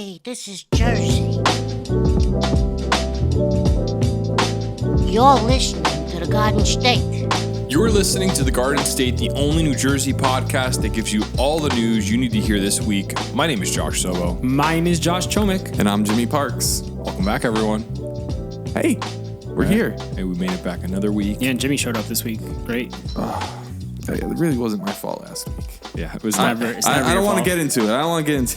Hey, this is Jersey. You're listening to the Garden State. You're listening to The Garden State, the only New Jersey podcast that gives you all the news you need to hear this week. My name is Josh Sobo. My name is Josh Chomik. And I'm Jimmy Parks. Welcome back, everyone. Hey, we're here. Hey, we made it back another week. Yeah, and Jimmy showed up this week. Great. It really wasn't my fault last week. Yeah, it was I don't want to get into it.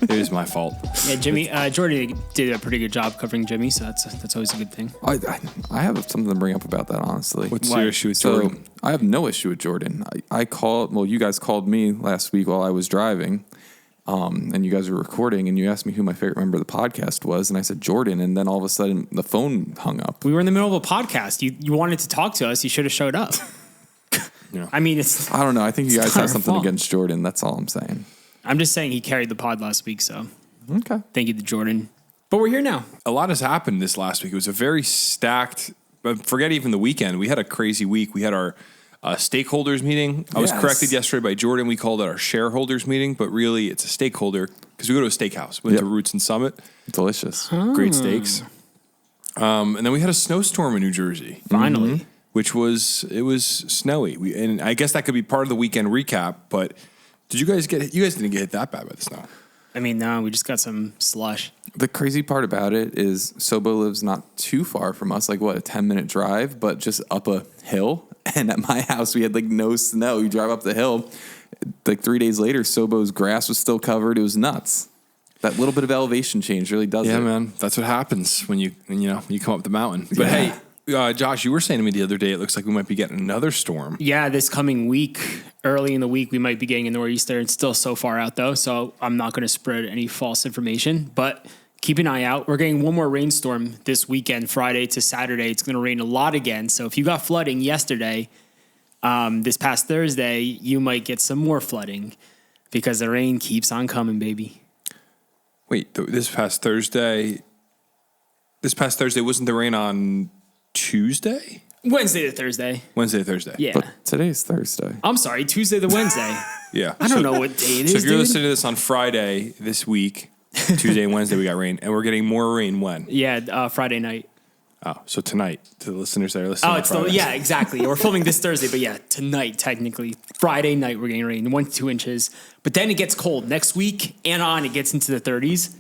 It is my fault. Yeah, Jimmy, Jordy did a pretty good job covering Jimmy, so that's always a good thing. I have something to bring up about that, honestly. What's your issue with Jordan? I have no issue with Jordan. You guys called me last week while I was driving, and you guys were recording, and you asked me who my favorite member of the podcast was, and I said Jordan, and then all of a sudden the phone hung up. We were in the middle of a podcast. You wanted to talk to us. You should have showed up. Yeah. I mean, I don't know. I think you guys have something fault. against Jordan. That's all I'm saying. I'm just saying he carried the pod last week, so Okay. thank you to Jordan. But we're here now. A lot has happened this last week. It was a very stacked, but forget even the weekend. We had a crazy week. We had our stakeholders meeting. I was corrected yesterday by Jordan. We called it our shareholders meeting, but really it's a stakeholder because we go to a steakhouse. Went to Roots and Summit. Delicious. Great steaks. And then we had a snowstorm in New Jersey. Finally. Which was snowy. And I guess that could be part of the weekend recap, but did you guys get hit? You guys didn't get hit that bad by the snow. I mean, no, we just got some slush. The crazy part about it is Sobo lives not too far from us, like a 10-minute drive, but just up a hill. And at my house, we had no snow. You drive up the hill, 3 days later, Sobo's grass was still covered. It was nuts. That little bit of elevation change really does it. Yeah, man. That's what happens when you come up the mountain. But hey, Josh, you were saying to me the other day, it looks like we might be getting another storm. Yeah, this coming week, early in the week, we might be getting a nor'easter. It's still so far out, though, so I'm not going to spread any false information. But keep an eye out. We're getting one more rainstorm this weekend, Friday to Saturday. It's going to rain a lot again. So if you got flooding yesterday, this past Thursday, you might get some more flooding because the rain keeps on coming, baby. Wait, this past Thursday wasn't the rain on Tuesday? Wednesday to Thursday. Wednesday to Thursday. Yeah. But today's Thursday. I'm sorry, Tuesday to Wednesday. Yeah. I don't know what day it is, So if you're dude. listening to this on Friday this week, Tuesday and Wednesday we got rain, and we're getting more rain when? Yeah, Friday night. Oh, so tonight, to the listeners that are listening. Oh, it's yeah, exactly. We're filming this Thursday, but yeah, tonight, technically. Friday night, we're getting rain, 1 to 2 inches. But then it gets cold. Next week and on, it gets into the 30s,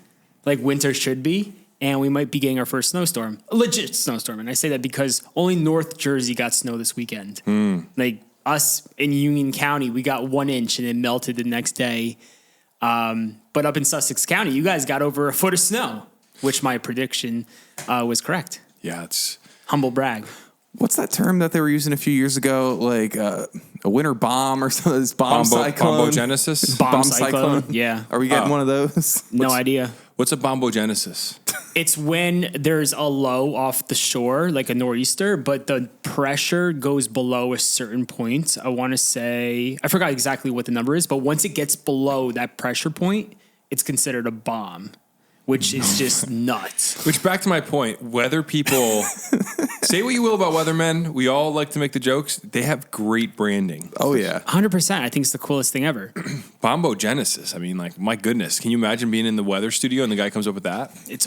like winter should be. And we might be getting our first snowstorm, a legit snowstorm. And I say that because only North Jersey got snow this weekend. Like us in Union County, we got 1 inch and it melted the next day. But up in Sussex County, you guys got over a foot of snow, which my prediction was correct. Yeah, it's Humble brag. What's that term that they were using a few years ago? Like a winter bomb or something? This bomb cyclone? bombogenesis. Bomb cyclone. Yeah. Are we getting one of those? No idea. What's a bombogenesis? It's when there's a low off the shore, like a nor'easter, but the pressure goes below a certain point. I want to say, I forgot exactly what the number is, but once it gets below that pressure point, it's considered a bomb, which is just nuts. Which, back to my point, weather people, say what you will about weathermen, we all like to make the jokes. They have great branding. Oh, yeah. 100%. I think it's the coolest thing ever. Bombogenesis. I mean, my goodness. Can you imagine being in the weather studio and the guy comes up with that? It's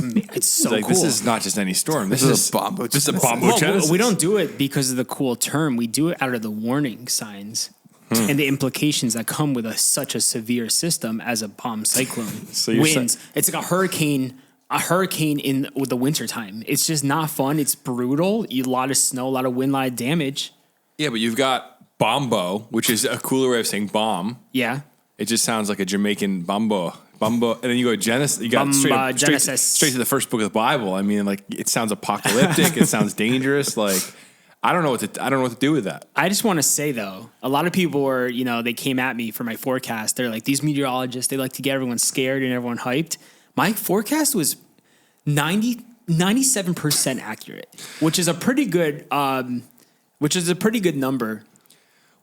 so like, cool. this is not just any storm. This is a bombogenesis. This is a bombogenesis. Well, we don't do it because of the cool term. We do it out of the warning signs and the implications that come with such a severe system as a bomb cyclone. So you're winds. It's like a hurricane in with the wintertime. It's just not fun. It's brutal. A lot of snow, a lot of wind, a lot of damage. Yeah, but you've got bombo, which is a cooler way of saying bomb. Yeah. It just sounds like a Jamaican bombo, and then you go Genesis. You got straight to the first book of the Bible. I mean, like, it sounds apocalyptic. It sounds dangerous. Like, I don't know what to do with that. I just want to say though, a lot of people were, they came at me for my forecast. They're like, these meteorologists, they like to get everyone scared and everyone hyped. My forecast was 97% accurate, which is a pretty good number.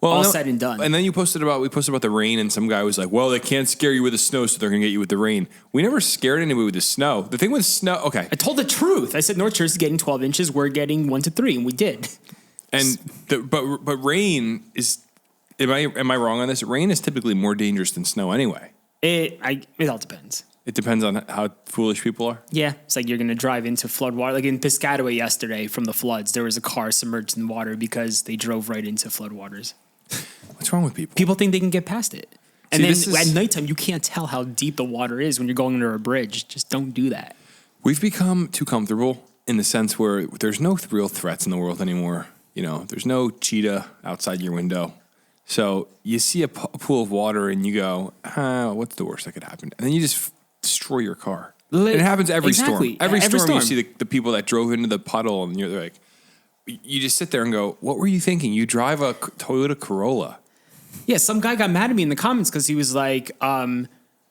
Well, all said and done. And then we posted about the rain, and some guy was like, well, they can't scare you with the snow, so they're going to get you with the rain. We never scared anybody with the snow. The thing with snow, okay. I told the truth. I said North Jersey's getting 12 inches. We're getting 1 to 3, and we did. But rain is, am I wrong on this? Rain is typically more dangerous than snow anyway. It all depends. It depends on how foolish people are. Yeah, it's like you're going to drive into flood water. Like in Piscataway yesterday from the floods, there was a car submerged in water because they drove right into flood waters. What's wrong with people? People think they can get past it. And See, then at nighttime, you can't tell how deep the water is when you're going under a bridge. Just don't do that. We've become too comfortable in the sense where there's no real threats in the world anymore. You know, there's no cheetah outside your window. So you see a pool of water and you go, what's the worst that could happen? And then you just destroy your car. It happens every storm. Every storm you see the people that drove into the puddle and they're like, you just sit there and go, what were you thinking? You drive a Toyota Corolla. Yeah, some guy got mad at me in the comments because he was like,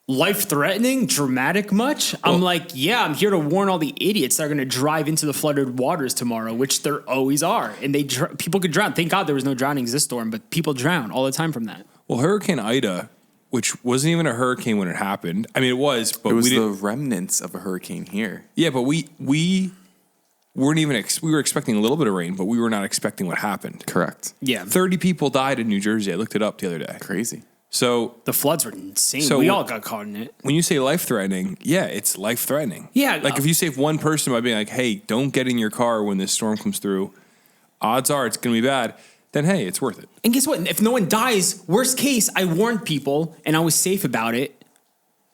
life-threatening, dramatic much? I'm like, yeah, I'm here to warn all the idiots that are going to drive into the flooded waters tomorrow, which there always are. And people could drown. Thank God there was no drownings this storm, but people drown all the time from that. Well, Hurricane Ida, which wasn't even a hurricane when it happened. I mean, it was, but it was the remnants of a hurricane here. Yeah, but we weren't even we were expecting a little bit of rain, but we were not expecting what happened. Correct. Yeah. 30 people died in New Jersey. I looked it up the other day. Crazy. So the floods were insane. So we all got caught in it. When you say life-threatening, yeah, it's life-threatening. Yeah. Like if you save one person by being like, hey, don't get in your car when this storm comes through, odds are it's going to be bad, then hey, it's worth it. And guess what? If no one dies, worst case, I warned people and I was safe about it.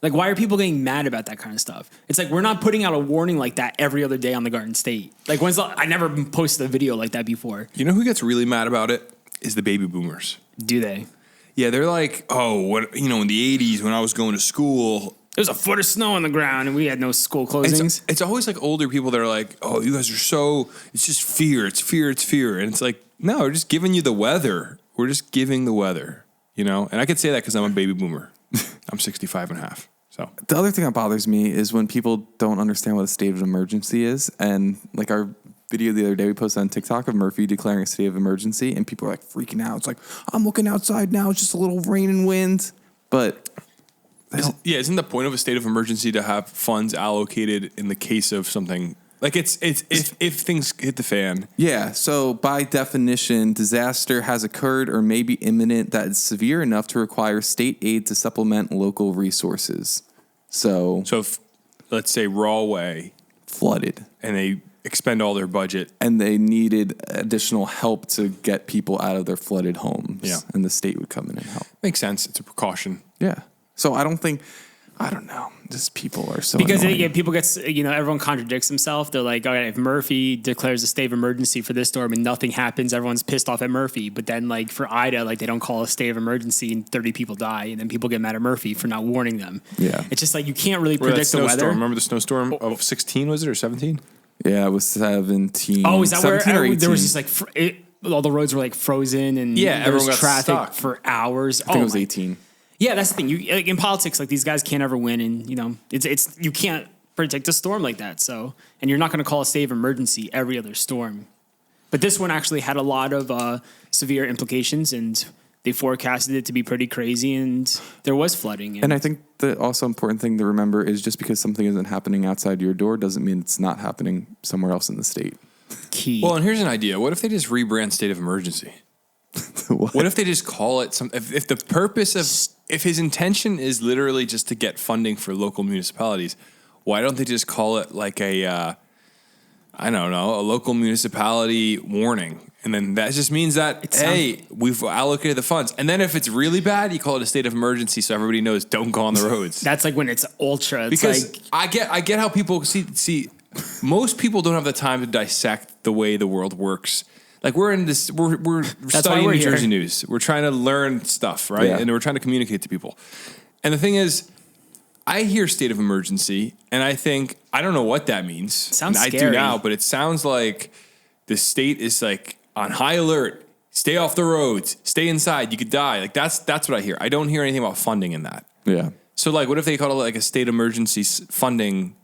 Like, why are people getting mad about that kind of stuff? It's like, we're not putting out a warning like that every other day on the Garden State. Like, I never posted a video like that before. You know who gets really mad about it? Is the baby boomers. Do they? Yeah, they're like, oh, in the 80s when I was going to school, there was a foot of snow on the ground and we had no school closings. It's always like older people that are like, oh, you guys are it's just fear. It's fear. It's fear. And it's like, no, we're just giving you the weather. We're just giving the weather, And I could say that because I'm a baby boomer. I'm 65 and a half. So the other thing that bothers me is when people don't understand what a state of emergency is. And like our video the other day we posted on TikTok of Murphy declaring a state of emergency and people are like freaking out. It's like, I'm looking outside now. It's just a little rain and wind. But isn't the point of a state of emergency to have funds allocated in the case of something like it's if things hit the fan? Yeah. So by definition, disaster has occurred or may be imminent that is severe enough to require state aid to supplement local resources. So if, let's say Rahway flooded and they expend all their budget and they needed additional help to get people out of their flooded homes. Yeah. And the state would come in and help. Makes sense. It's a precaution. Yeah. So I don't know. Just people are so because annoying. people get everyone contradicts himself. They're like, all right, if Murphy declares a state of emergency for this storm and nothing happens, everyone's pissed off at Murphy. But then like for Ida, like they don't call a state of emergency and 30 people die, and then people get mad at Murphy for not warning them. Yeah, it's just like you can't really predict the weather. Remember the snowstorm of 16 was it or 17? Yeah, it was 17. Oh, is that where there was just like all the roads were like frozen and there was traffic stuck for hours? I think it was 18. Yeah, that's the thing. You like, in politics, like these guys can't ever win, and it's you can't predict a storm like that. So, and you're not going to call a state of emergency every other storm, but this one actually had a lot of severe implications, and they forecasted it to be pretty crazy, and there was flooding. And I think the also important thing to remember is just because something isn't happening outside your door doesn't mean it's not happening somewhere else in the state. Key. Well, and here's an idea: what if they just rebrand state of emergency? What if they just call it some? If the purpose of if his intention is literally just to get funding for local municipalities, why don't they just call it like a local municipality warning? And then that just means that, we've allocated the funds. And then if it's really bad, you call it a state of emergency so everybody knows don't go on the roads. That's like when it's ultra. It's because like, I get how people see most people don't have the time to dissect the way the world works. Like we're studying New Jersey news. We're trying to learn stuff, right? Yeah. And we're trying to communicate to people. And the thing is, I hear state of emergency, and I think I don't know what that means. Sounds scary. I do now, but it sounds like the state is like on high alert. Stay off the roads. Stay inside. You could die. Like that's what I hear. I don't hear anything about funding in that. Yeah. So like, what if they call it like a state emergency funding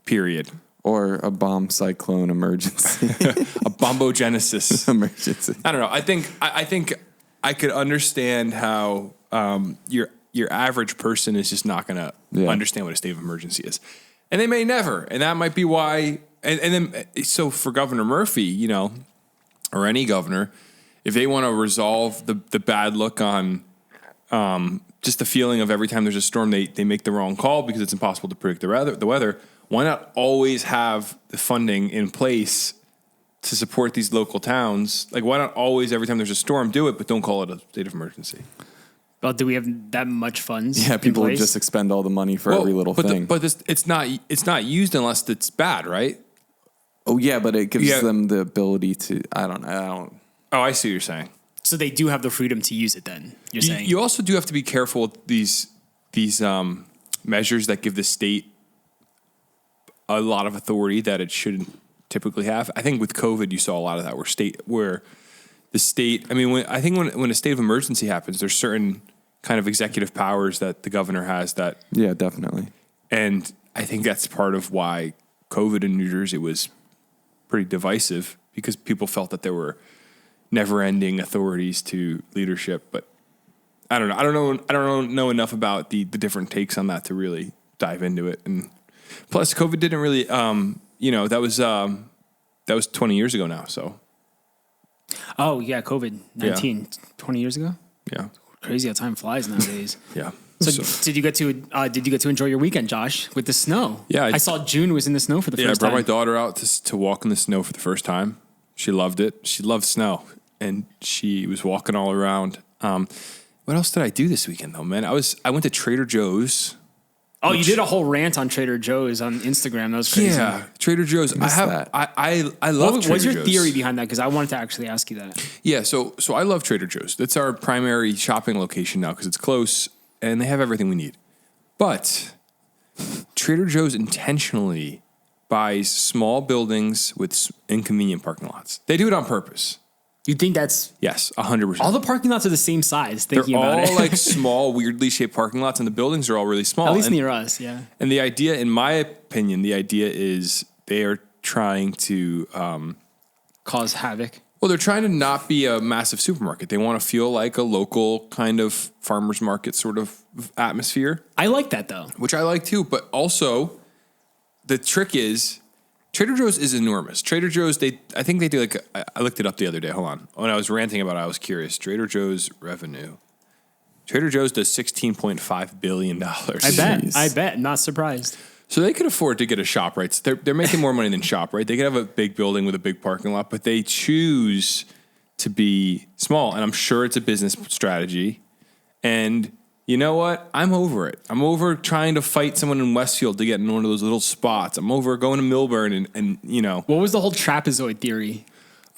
period? Or a bomb cyclone emergency. A bombogenesis emergency. I don't know. I think I could understand how your average person is just not going to understand what a state of emergency is. And they may never. And that might be why. And then, so for Governor Murphy, or any governor, if they want to resolve the bad look on just the feeling of every time there's a storm, they make the wrong call because it's impossible to predict the weather. Why not always have the funding in place to support these local towns? Like, why not always, every time there's a storm, do it, but don't call it a state of emergency? Well, do we have that much funds? Yeah, people in would place? just expend all the money for every little thing. It's not used unless it's bad, right? Oh yeah, but it gives them the ability to. I don't. Oh, I see what you're saying. So they do have the freedom to use it. Then you're saying you also do have to be careful with these measures that give the state a lot of authority that it shouldn't typically have. I think with COVID, you saw a lot of that where the state. I mean, when a state of emergency happens, there's certain kind of executive powers that the governor has that. Yeah, definitely. And I think that's part of why COVID in New Jersey was pretty divisive, because people felt that there were never-ending authorities to leadership. But I don't know. I don't know enough about the different takes on that to really dive into it. And plus, COVID didn't really, that was 20 years ago now. So. Oh yeah, COVID-19, 20 years ago. Yeah. Crazy how time flies nowadays. Yeah. So did you get to enjoy your weekend, Josh, with the snow? Yeah, I saw June was in the snow for the first time. time. I brought my daughter out to walk in the snow for the first time. She loved it. She loved snow, and she was walking all around. What else did I do this weekend though, man? I went to Trader Joe's. Oh, you did a whole rant on Trader Joe's on Instagram. That was crazy. Yeah, Trader Joe's. I love Trader Joe's. What's your theory behind that? Because I wanted to actually ask you that. Yeah, so I love Trader Joe's. That's our primary shopping location now because it's close and they have everything we need. But Trader Joe's intentionally buys small buildings with inconvenient parking lots. They do it on purpose. You think that's... Yes, 100%. All the parking lots are the same size, They're about it. all like small, weirdly shaped parking lots, and the buildings are all really small. At least near us, yeah. And the idea, in my opinion, is they are trying to... cause havoc. Well, they're trying to not be a massive supermarket. They want to feel like a local kind of farmer's market sort of atmosphere. I like that, though. Which I like, too. But also, the trick is... Trader Joe's is enormous. Trader Joe's, I think they do like, I looked it up the other day. Hold on. When I was ranting about it, I was curious. Trader Joe's revenue. Trader Joe's does $16.5 billion. I bet. Not surprised. So they could afford to get a ShopRite. They're making more money than ShopRite. They could have a big building with a big parking lot, but they choose to be small. And I'm sure it's a business strategy. And you know what? I'm over it. I'm over trying to fight someone in Westfield to get in one of those little spots. I'm over going to Millburn and you know. What was the whole trapezoid theory?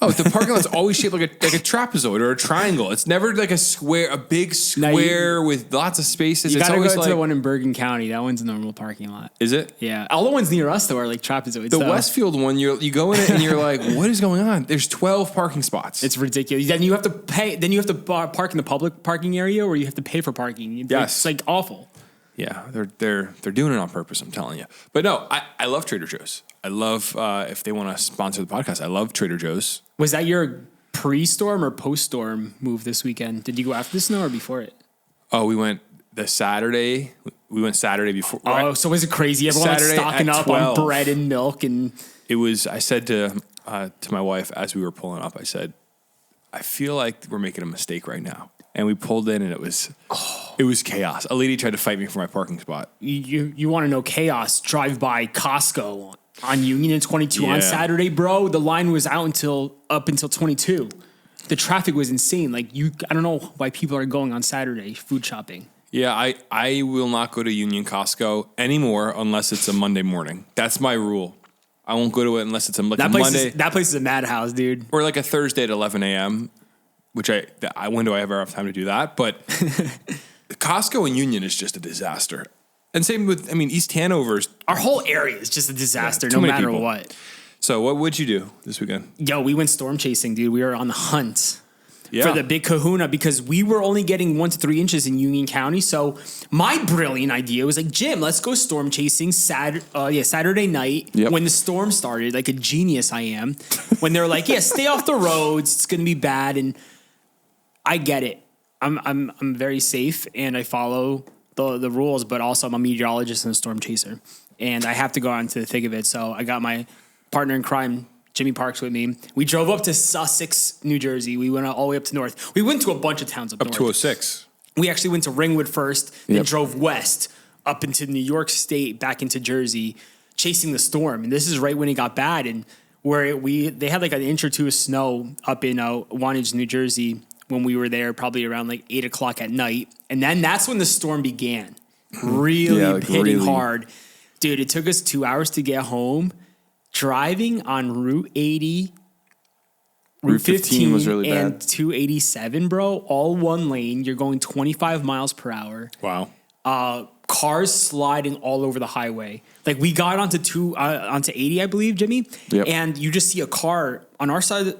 Oh, the parking lot's always shaped like a trapezoid or a triangle. It's never like a big square with lots of spaces. You it's gotta always go like to the one in Bergen County. That one's a normal parking lot. Is it? Yeah. All the ones near us though are like trapezoids. The Westfield one, you go in it and you're like, what is going on? There's 12 parking spots. It's ridiculous. Then you have to pay. Then you have to park in the public parking area, or you have to pay for parking. Yes. It's like awful. Yeah, they're doing it on purpose. I'm telling you. But no, I love Trader Joe's. I love if they want to sponsor the podcast. I love Trader Joe's. Was that your pre-storm or post-storm move this weekend? Did you go after the snow or before it? Oh, we went Saturday. We went Saturday before. Oh, so was it crazy? Everyone was stocking up 12. On bread and milk, and it was. I said to my wife as we were pulling up, I said, I feel like we're making a mistake right now. And we pulled in, and it was chaos. A lady tried to fight me for my parking spot. You want to know chaos? Drive by Costco on Union and 22 on Saturday, bro. The line was up until 22. The traffic was insane. Like I don't know why people are going on Saturday food shopping. Yeah, I will not go to Union Costco anymore unless it's a Monday morning. That's my rule. I won't go to it unless it's a Monday. That place is a madhouse, dude. Or like a Thursday at 11 a.m., which when do I ever have time to do that? But Costco and Union is just a disaster. And same with, East Hanover's. Our whole area is just a disaster, no matter people. What. So what would you do this weekend? Yo, we went storm chasing, dude. We were on the hunt for the big kahuna because we were only getting 1 to 3 inches in Union County. So my brilliant idea was like, Jim, let's go storm chasing Saturday night when the storm started. Like a genius I am. When they're like, stay off the roads. It's going to be bad. And I get it. I'm very safe and I follow the rules, but also I'm a meteorologist and a storm chaser. And I have to go out into the thick of it. So I got my partner in crime, Jimmy Parks, with me. We drove up to Sussex, New Jersey. We went all the way up to north. We went to a bunch of towns up north. Up 206. We actually went to Ringwood first, then Yep. drove west up into New York State, back into Jersey, chasing the storm. And this is right when it got bad, and where they had like an inch or two of snow up in Wantage, New Jersey, when we were there, probably around like 8 o'clock at night. And then that's when the storm began, really hitting hard. Dude, it took us 2 hours to get home, driving on Route 80, Route 15 was really and bad. 287, bro. All one lane. You're going 25 miles per hour. Wow. Cars sliding all over the highway. Like we got onto 80, I believe, Jimmy. Yep. And you just see a car on our side,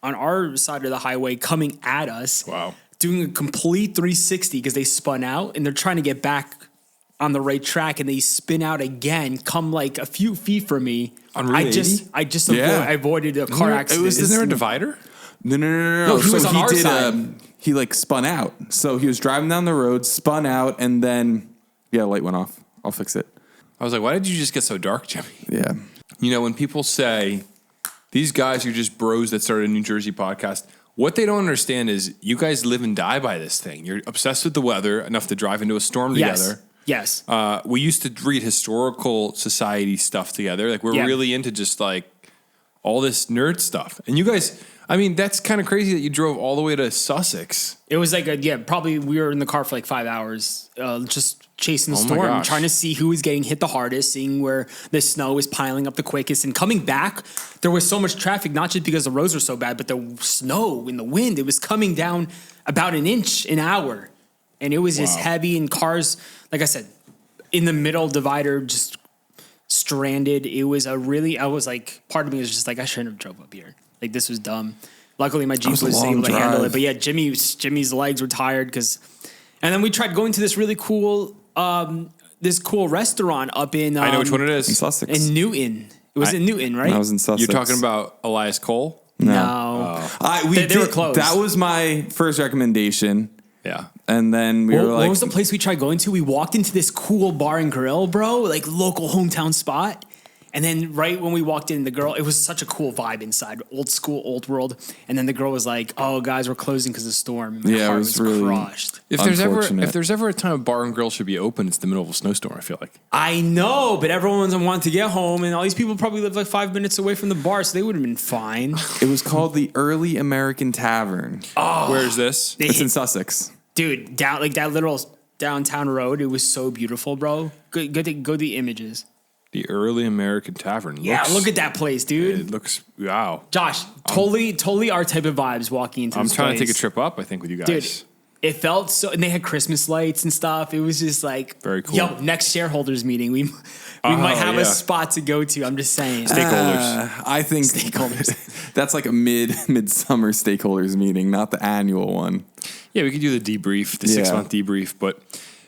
on our side of the highway coming at us. Wow. Doing a complete 360 because they spun out and they're trying to get back on the right track, and they spin out again, come like a few feet from me. On Route 80? I just Yeah. avoided a car accident. Isn't there a divider? No. he was on our side. He like spun out. So he was driving down the road, spun out, and then light went off. I'll fix it. I was like, why did you just get so dark, Jimmy? Yeah. You know, when people say these guys are just bros that started a New Jersey podcast, what they don't understand is you guys live and die by this thing. You're obsessed with the weather enough to drive into a storm together. Yes. We used to read historical society stuff together. Like we're really into just like all this nerd stuff. And you guys, I mean, that's kind of crazy that you drove all the way to Sussex. It was like probably we were in the car for like 5 hours, just chasing the Oh my storm, gosh. trying to see who was getting hit the hardest, seeing where the snow was piling up the quickest. And coming back, there was so much traffic, not just because the roads were so bad, but the snow and the wind, it was coming down about an inch an hour. And it was just heavy, and cars, like I said, in the middle divider, just stranded. It was I was like, part of me was just like, I shouldn't have drove up here. Like, this was dumb. Luckily, my Jeep was a was long able to handle drive. it. But yeah, Jimmy's legs were tired and then we tried going to this really cool, restaurant up in. I know which one it In is. Sussex. In Newton. It was in Newton, right? I was in Sussex. You're talking about Elias Cole? No. They were closed. That was my first recommendation. Yeah. And then we were like, what was the place we tried going to? We walked into this cool bar and grill, bro, like local hometown spot. And then right when we walked in, it was such a cool vibe inside, old school, old world. And then the girl was like, "Oh, guys, we're closing because of the storm." And my Yeah, it heart was really crushed. If unfortunate. there's ever a time a bar and grill should be open, it's the middle of a snowstorm, I feel like. I know, but everyone's wanting to get home, and all these people probably live like 5 minutes away from the bar, so they would have been fine. It was called the Early American Tavern. Where's this? It's in Sussex. Dude, down like that little downtown road, it was so beautiful, bro. Good to go the images. The Early American Tavern. Yeah, look at that place, dude. It looks, wow. Josh, totally our type of vibes walking into I'm this trying to place. take a trip up, I think, with you guys. Dude, it felt so, and they had Christmas lights and stuff. It was just like, Very cool. Yo, next shareholders meeting, we might have yeah. a spot to go to. I'm just saying. Stakeholders. I think that's like a midsummer stakeholders meeting, not the annual one. Yeah, we could do the debrief, the 6-month debrief. But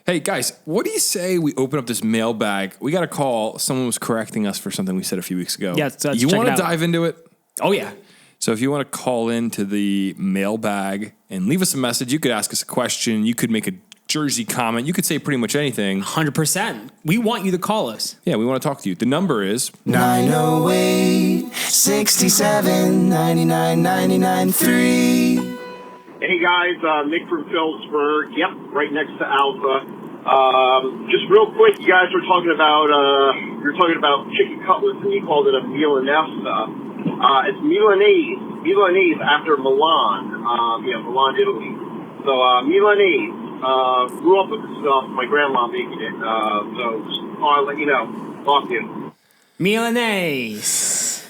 hey, guys, what do you say we open up this mailbag? We got a call. Someone was correcting us for something we said a few weeks ago. Yeah, so let's you check want it to out. dive into it? Oh yeah. So if you want to call into the mailbag and leave us a message, you could ask us a question. You could make a Jersey comment. You could say pretty much anything. 100%. We want you to call us. Yeah, we want to talk to you. The number is 908 67 99 99 3. Hey guys, Nick from Phillipsburg. Yep, right next to Alpha. Just real quick, you guys were talking about chicken cutlets, and you called it a Milanesa. It's Milanese after Milan. Milan, Italy. So Milanese. Grew up with this stuff. My grandma making it. So just I'll let you know. Talk to you. Milanese.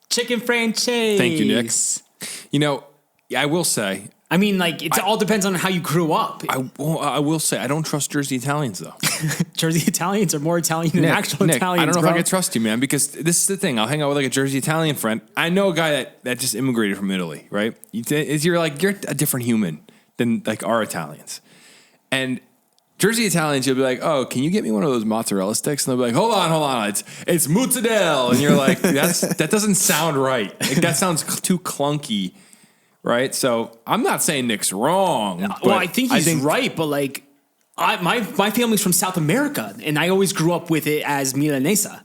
Chicken franchise. Thank you, Nick. You know, I will say, I mean, like, it all depends on how you grew up. I will say, I don't trust Jersey Italians though. Jersey Italians are more Italian than actual Italians. I don't know bro. if I can trust you, man, because this is the thing. I'll hang out with like a Jersey Italian friend. I know a guy that just immigrated from Italy, right? You're a different human than like our Italians. And Jersey Italians, you'll be like, "Oh, can you get me one of those mozzarella sticks?" And they'll be like, "Hold on, it's mozzarella." And you're like, that doesn't sound right. Like, that sounds too clunky, right? So I'm not saying Nick's wrong. Well, I think he's right, but like, my family's from South America, and I always grew up with it as Milanesa.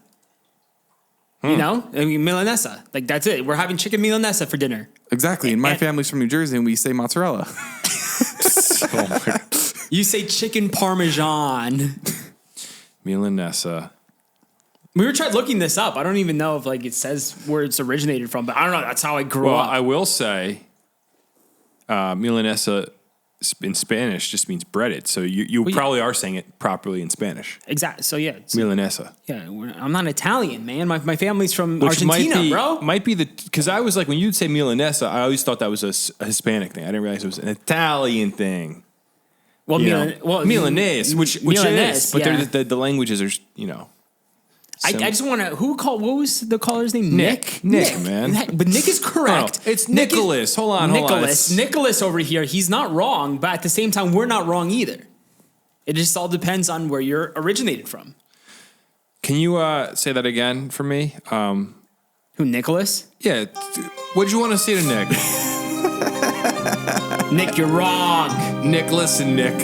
You know, I mean, Milanesa, like that's it. We're having chicken Milanesa for dinner. Exactly. And my family's from New Jersey, and we say mozzarella. Oh my God. You say chicken parmesan. Milanesa. We were trying looking this up. I don't even know if like it says where it's originated from, but I don't know. That's how I grew Well, up. I will say, Milanesa in Spanish just means breaded. So you probably are saying it properly in Spanish. Exactly. So yeah, Milanesa. yeah. I'm not Italian, man. My family's from Which Argentina, bro. might be because I was like, when you'd say Milanesa, I always thought that was a Hispanic thing. I didn't realize it was an Italian thing. Well, Milanese, which Milanese, is, but yeah. the languages are, I just want to. What was the caller's name? Nick, man. But Nick is correct. No, it's Nicholas. Hold on. Nicholas over here. He's not wrong, but at the same time, we're not wrong either. It just all depends on where you're originated from. Can you say that again for me? Who, Nicholas? Yeah. What'd you want to say to Nick? Nick, you're wrong. Nick, listen, Nick.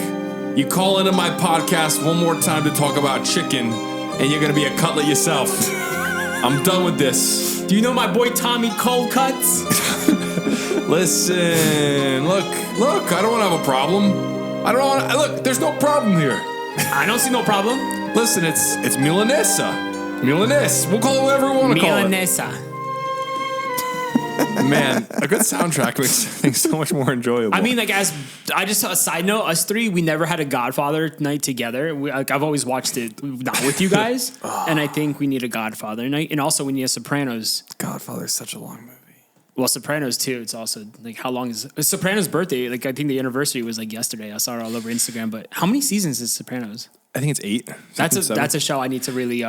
You call into my podcast one more time to talk about chicken, and you're going to be a cutlet yourself. I'm done with this. Do you know my boy Tommy Cold Cuts? Listen, look, I don't want to have a problem. Look, there's no problem here. I don't see no problem. Listen, it's Milanesa. Milanese. We'll call it whatever we want to call it. Milanesa. Man, a good soundtrack makes things so much more enjoyable. I mean, like, a side note, us three, we never had a Godfather night together. I've always watched it not with you guys, and I think we need a Godfather night, and also we need a Sopranos. Godfather is such a long movie. Well, Sopranos too. It's also like, how long is Sopranos' birthday? Like, I think the anniversary was like yesterday. I saw it all over Instagram. But how many seasons is Sopranos? I think it's 8. That's a show I need to really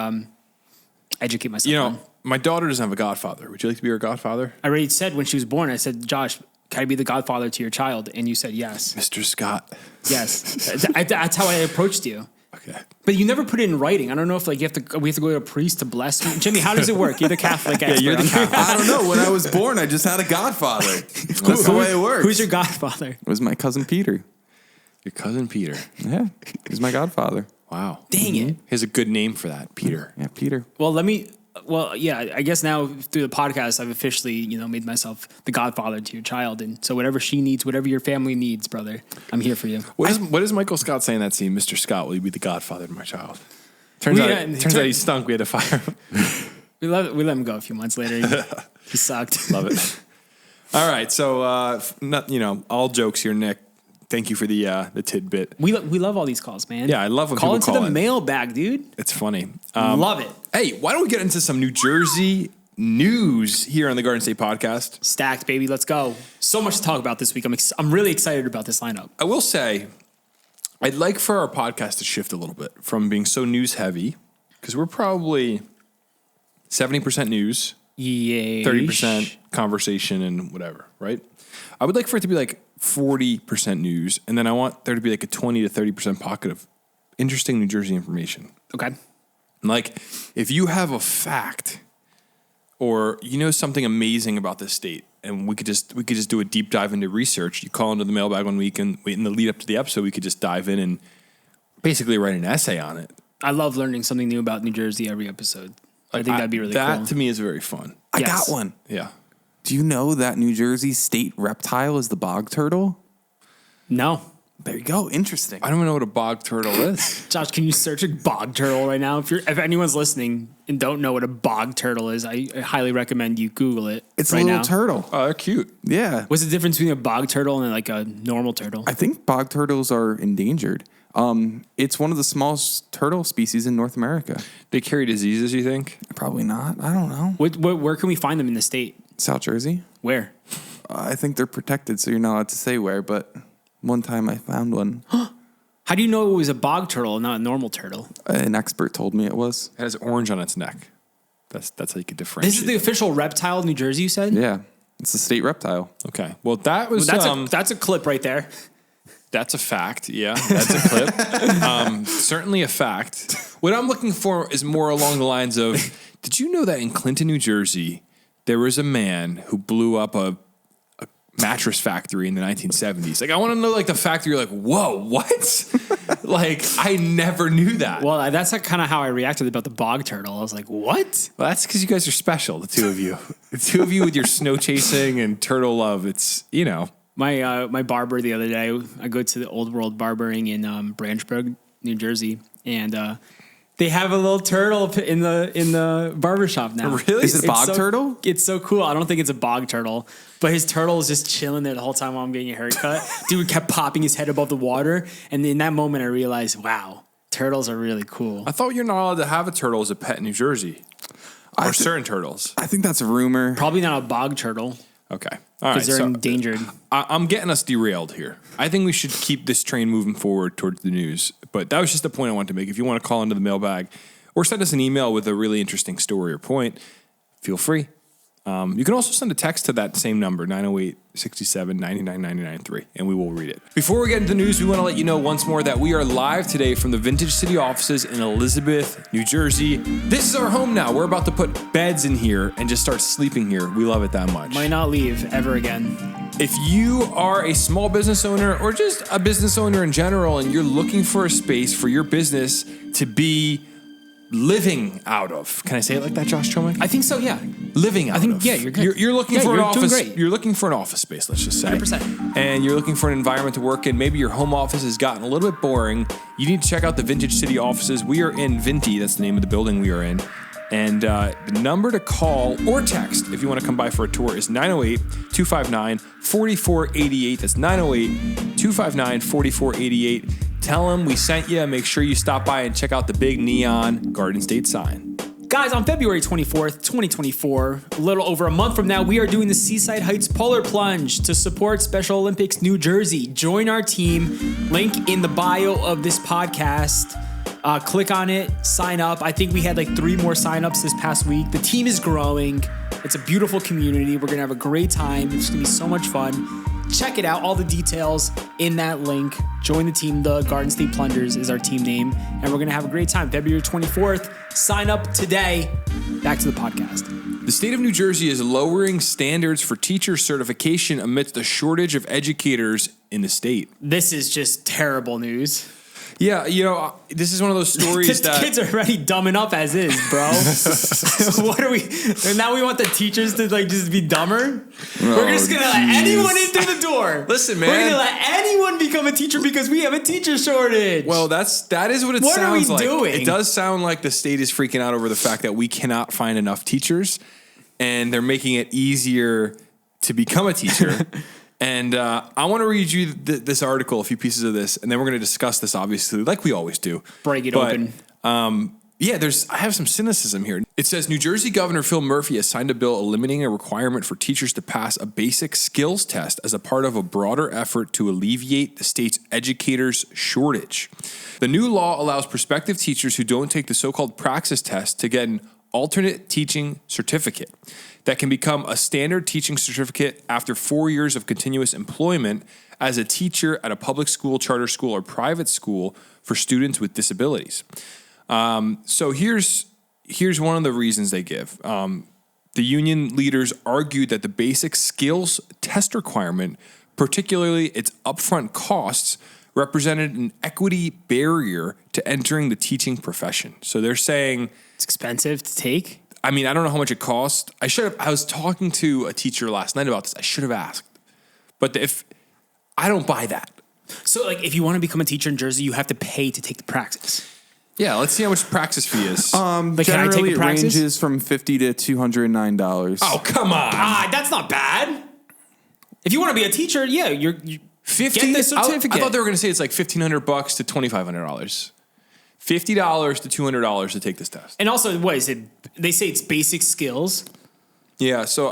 educate myself on. My daughter doesn't have a godfather. Would you like to be her godfather? I already said when she was born, I said, Josh, can I be the godfather to your child? And you said yes. Mr. Scott. Yes. That's how I approached you. Okay. But you never put it in writing. I don't know if like we have to go to a priest to bless me. Jimmy, how does it work? You're the Catholic expert. you're the Catholic. I don't know. When I was born, I just had a godfather. That's the way it works. Who's your godfather? It was my cousin Peter. Your cousin Peter. Yeah, he's my godfather. Wow. Dang it. He has a good name for that, Peter. Yeah, Peter. Well, yeah, I guess now through the podcast, I've officially, made myself the godfather to your child. And so whatever she needs, whatever your family needs, brother, I'm here for you. What does Michael Scott say in that scene? Mr. Scott, will you be the godfather to my child? Turns out he stunk. We had to fire him. We let him go a few months later. He sucked. Love it. All right. So, all jokes here, Nick. Thank you for the tidbit. We love all these calls, man. Yeah, I love when call people into call the in. mailbag, dude. It's funny. Love it. Hey, why don't we get into some New Jersey news here on the Garden State Podcast? Stacked, baby. Let's go. So much to talk about this week. I'm really excited about this lineup. I will say, I'd like for our podcast to shift a little bit from being so news heavy, because we're probably 70% news, Yeah. 30% conversation and whatever, right? I would like for it to be like 40% news, and then I want there to be like a 20 to 30% pocket of interesting New Jersey information. Okay. Like, if you have a fact or something amazing about this state, and we could just do a deep dive into research. You call into the mailbag 1 week, and in the lead up to the episode, we could just dive in and basically write an essay on it. I love learning something new about New Jersey every episode. I think that'd be really cool. That to me is very fun. I got one. Yeah. Do you know that New Jersey state reptile is the bog turtle? No. There you go. Interesting. I don't even know what a bog turtle is. Josh, can you search a bog turtle right now? If anyone's listening and don't know what a bog turtle is, I highly recommend you Google it. It's right a little now. turtle. Oh, they're cute. Yeah. What's the difference between a bog turtle and like a normal turtle? I think bog turtles are endangered. It's one of the smallest turtle species in North America. They carry diseases, you think? Probably not. I don't know. Where can we find them in the state? South Jersey? Where? I think they're protected, so you're not allowed to say where, but one time I found one. How do you know it was a bog turtle and not a normal turtle? An expert told me it was. It has orange on its neck. That's how you could differentiate. This is the official reptile of New Jersey, you said? Yeah. It's a state reptile. Okay. Well, that was That's a clip right there. That's a fact. Yeah, that's a clip. Certainly a fact. What I'm looking for is more along the lines of, did you know that in Clinton, New Jersey, there was a man who blew up a mattress factory in the 1970s? Like, I want to know, like, the factory. You're like, whoa, what? Like, I never knew that. Well, that's kind of how I reacted about the bog turtle. I was like, what? Well, that's because you guys are special, the two of you. The two of you with your snow chasing and turtle love. It's, My barber the other day, I go to the Old World Barbering in Branchburg, New Jersey, and they have a little turtle in the barbershop now. Really? Is it a bog turtle? It's so cool. I don't think it's a bog turtle, but his turtle is just chilling there the whole time while I'm getting a haircut. Dude kept popping his head above the water, and in that moment I realized, wow, turtles are really cool. I thought you're not allowed to have a turtle as a pet in New Jersey. Or certain turtles. I think that's a rumor. Probably not a bog turtle Okay. All right. because they're endangered. I'm getting us derailed here. I think we should keep this train moving forward towards the news. But that was just the point I wanted to make. If you want to call into the mailbag or send us an email with a really interesting story or point, feel free. You can also send a text to that same number, 908-67-99-99-3, and we will read it. Before we get into the news, we want to let you know once more that we are live today from the Vintage City offices in Elizabeth, New Jersey. This is our home now. We're about to put beds in here and just start sleeping here. We love it that much. Might not leave ever again. If you are a small business owner or just a business owner in general and you're looking for a space for your business to be living out of. Can I say it like that, Josh Chomick? I think so, yeah. Living out of. Yeah, you're good. You're looking for an you're doing office. great. You're looking for an office space, let's just say. 100%. And you're looking for an environment to work in. Maybe your home office has gotten a little bit boring. You need to check out the Vintage City offices. We are in Vinty. That's the name of the building we are in. And the number to call or text if you want to come by for a tour is 908-259-4488. That's 908-259-4488. Tell them we sent you. Make sure you stop by and check out the big neon Garden State sign. Guys, on February 24th, 2024, a little over a month from now, we are doing the Seaside Heights Polar Plunge to support Special Olympics New Jersey. Join our team. Link in the bio of this podcast. Click on it, sign up. I think we had like 3 more signups this past week. The team is growing. It's a beautiful community. We're going to have a great time. It's going to be so much fun. Check it out. All the details in that link. Join the team. The Garden State Plungers is our team name. And we're going to have a great time. February 24th. Sign up today. Back to the podcast. The state of New Jersey is lowering standards for teacher certification amidst a shortage of educators in the state. This is just terrible news. Yeah, you know, this is one of those stories The that kids are already dumbing up as is, bro. What are we? And now we want the teachers to like just be dumber. We're just gonna let anyone in through the door. Listen, man. We're gonna let anyone become a teacher because we have a teacher shortage. Well, that is what it What are we sounds like. doing? It does sound like the state is freaking out over the fact that we cannot find enough teachers, and they're making it easier to become a teacher. And I want to read you this article, a few pieces of this, and then we're going to discuss this, obviously, like we always do. Break it open. Yeah, I have some cynicism here. It says, New Jersey Governor Phil Murphy has signed a bill eliminating a requirement for teachers to pass a basic skills test as a part of a broader effort to alleviate the state's educators' shortage. The new law allows prospective teachers who don't take the so-called praxis test to get an alternate teaching certificate that can become a standard teaching certificate after 4 years of continuous employment as a teacher at a public school, charter school, or private school for students with disabilities. So here's one of the reasons they give. The union leaders argued that the basic skills test requirement, particularly its upfront costs, represented an equity barrier to entering the teaching profession. So they're saying It's expensive to take. I mean, I don't know how much it cost. I was talking to a teacher last night about this. I should have asked. But if I don't buy that. So, like, if you want to become a teacher in Jersey, you have to pay to take the praxis. Yeah, let's see how much the praxis fee is. Like, can I take Generally, the it praxis? ranges from $50 to $209. Oh, come on. That's not bad. If you want to be a teacher, yeah, you 50 get the certificate. I thought they were going to say it's like $1,500 to $2,500. $50 to $200 to take this test. And also, what is it? They say it's basic skills. Yeah, so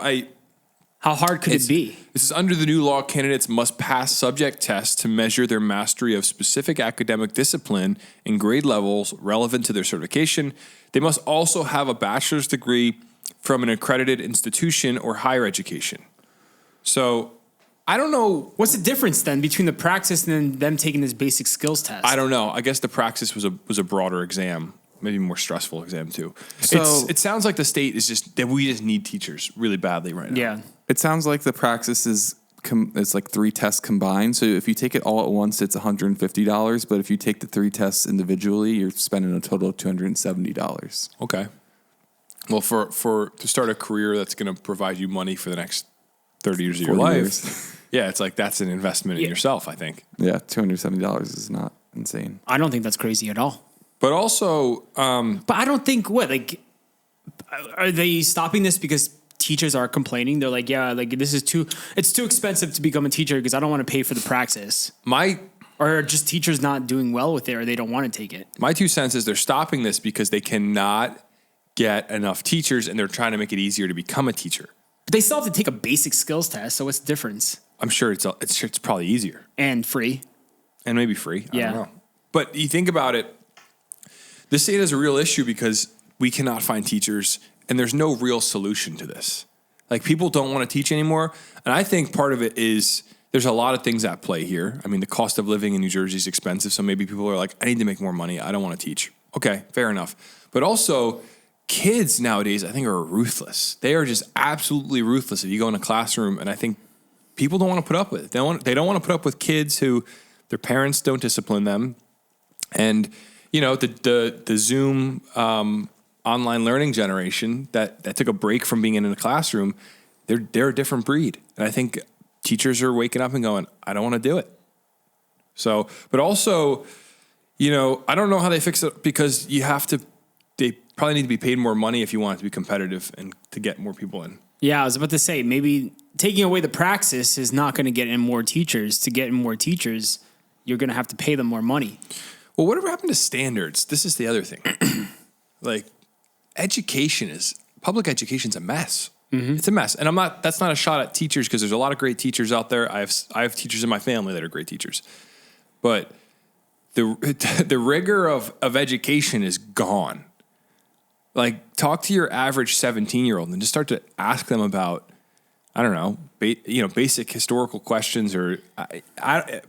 How hard could it be? This is under the new law, candidates must pass subject tests to measure their mastery of specific academic discipline and grade levels relevant to their certification. They must also have a bachelor's degree from an accredited institution or higher education. So I don't know. What's the difference then between the praxis and then them taking this basic skills test? I don't know. I guess the praxis was a broader exam, maybe more stressful exam too. So- It sounds like the state is just that we just need teachers really badly right now. Yeah. It sounds like the praxis is it's like 3 tests combined. So if you take it all at once, it's $150. But if you take the 3 tests individually, you're spending a total of $270. Okay. Well, to start a career that's going to provide you money for the next 30 years of your 40 life, years. Yeah, it's like that's an investment in yourself, I think. Yeah, $270 is not insane. I don't think that's crazy at all. But also, But I don't think are they stopping this because teachers are complaining? They're like, yeah, like it's too expensive to become a teacher because I don't want to pay for the praxis. Or are just teachers not doing well with it, or they don't want to take it? my 2 cents is they're stopping this because they cannot get enough teachers, and they're trying to make it easier to become a teacher. But they still have to take a basic skills test. So what's the difference? I'm sure it's probably easier And free. and maybe free. I Yeah. don't know. But you think about it, this state is a real issue because we cannot find teachers, and there's no real solution to this. Like, people don't want to teach anymore, and I think part of it is there's a lot of things at play here. I mean, the cost of living in New Jersey is expensive, so maybe people are like, I need to make more money. I don't want to teach. Okay, fair enough. But also, kids nowadays, I think, are ruthless. They are just absolutely ruthless. If you go in a classroom, and I think people don't want to put up with it. They don't want to put up with kids who their parents don't discipline them. And, the Zoom online learning generation that took a break from being in a classroom, they're a different breed. And I think teachers are waking up and going, I don't want to do it. So, but also, I don't know how they fix it because they probably need to be paid more money if you want it to be competitive and to get more people in. Yeah, I was about to say, maybe taking away the praxis is not going to get in more teachers. To get in more teachers, you're going to have to pay them more money. Well, whatever happened to standards? This is the other thing. Like, public education's a mess. Mm-hmm. It's a mess. And that's not a shot at teachers because there's a lot of great teachers out there. I have teachers in my family that are great teachers. But the rigor of education is gone. Like, talk to your average 17-year-old and just start to ask them about, I don't know, basic historical questions, or I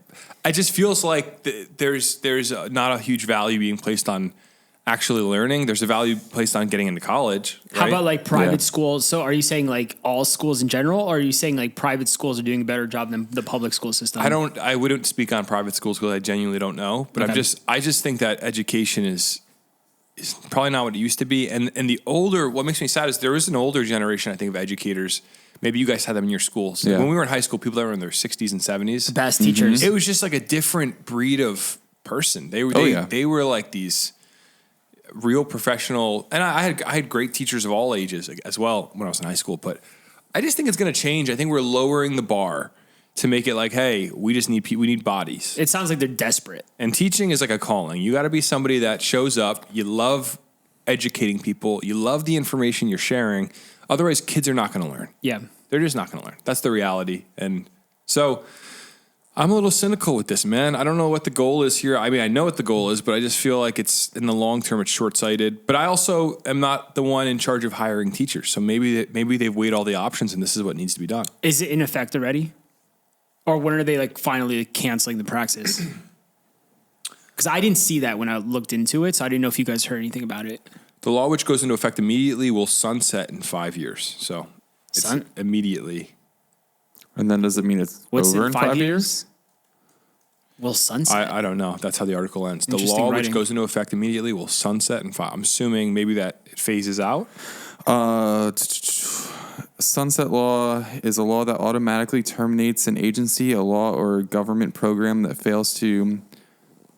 just feels like there's not a huge value being placed on actually learning. There's a value placed on getting into college. Right? How about like private schools? So are you saying like all schools in general, or are you saying like private schools are doing a better job than the public school system? I wouldn't speak on private schools because I genuinely don't know. But okay. I just think that education is probably not what it used to be. And what makes me sad is there is an older generation, I think, of educators. Maybe you guys had them in your schools. Yeah. When we were in high school, people that were in their 60s and 70s. The best teachers. It was just like a different breed of person. They were like these real professional. And I had great teachers of all ages as well when I was in high school. But I just think it's going to change. I think we're lowering the bar to make it like, hey, we need bodies. It sounds like they're desperate. And teaching is like a calling. You got to be somebody that shows up. You love educating people. You love the information you're sharing. Otherwise, kids are not going to learn. Yeah. They're just not going to learn. That's the reality. And so I'm a little cynical with this, man. I don't know what the goal is here. I mean, I know what the goal is, but I just feel like it's in the long term, it's short-sighted. But I also am not the one in charge of hiring teachers. So maybe they've weighed all the options and this is what needs to be done. Is it in effect already? Or when are they like finally canceling the praxis? Because I didn't see that when I looked into it, so I didn't know if you guys heard anything about it. The law, which goes into effect immediately, will sunset in 5 years. So it's immediately. And then does it mean it's over in 5 years? Will sunset? I don't know. That's how the article ends. The law, which goes into effect immediately, will sunset in 5. I'm assuming maybe that it phases out. Sunset law is a law that automatically terminates an agency, a law, or government program that fails to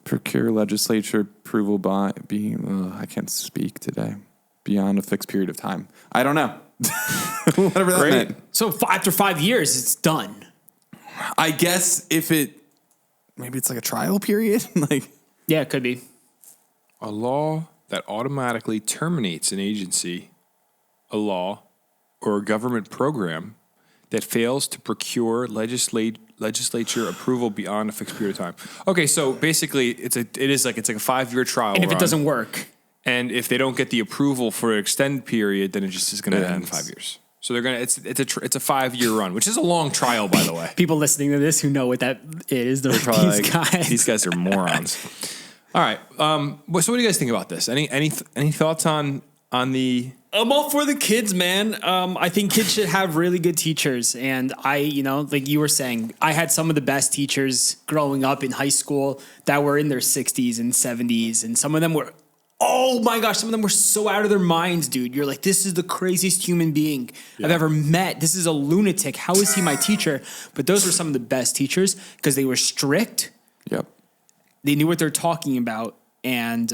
procure legislature approval by being, I can't speak today, beyond a fixed period of time. I don't know. Whatever that meant. So after 5 years, it's done. I guess maybe it's like a trial period. Yeah, it could be. A law that automatically terminates an agency, a law, or a government program that fails to procure legislature approval beyond a fixed period of time. Okay, so basically it's like a 5-year trial. And if it doesn't work, and if they don't get the approval for an extended period, then it just is going to end in 5 years. So they're going to it's a 5-year run, which is a long trial, by the way. People listening to this who know what that is, they're probably these guys are morons. All right. So what do you guys think about this? Any thoughts on the? I'm all for the kids, man. I think kids should have really good teachers. And like you were saying, I had some of the best teachers growing up in high school that were in their 60s and 70s. And some of them were Oh my gosh, some of them were so out of their minds, dude. You're like, this is the craziest human being I've ever met. This is a lunatic. How is he my teacher? But those were some of the best teachers because they were strict. Yep. They knew what they're talking about, and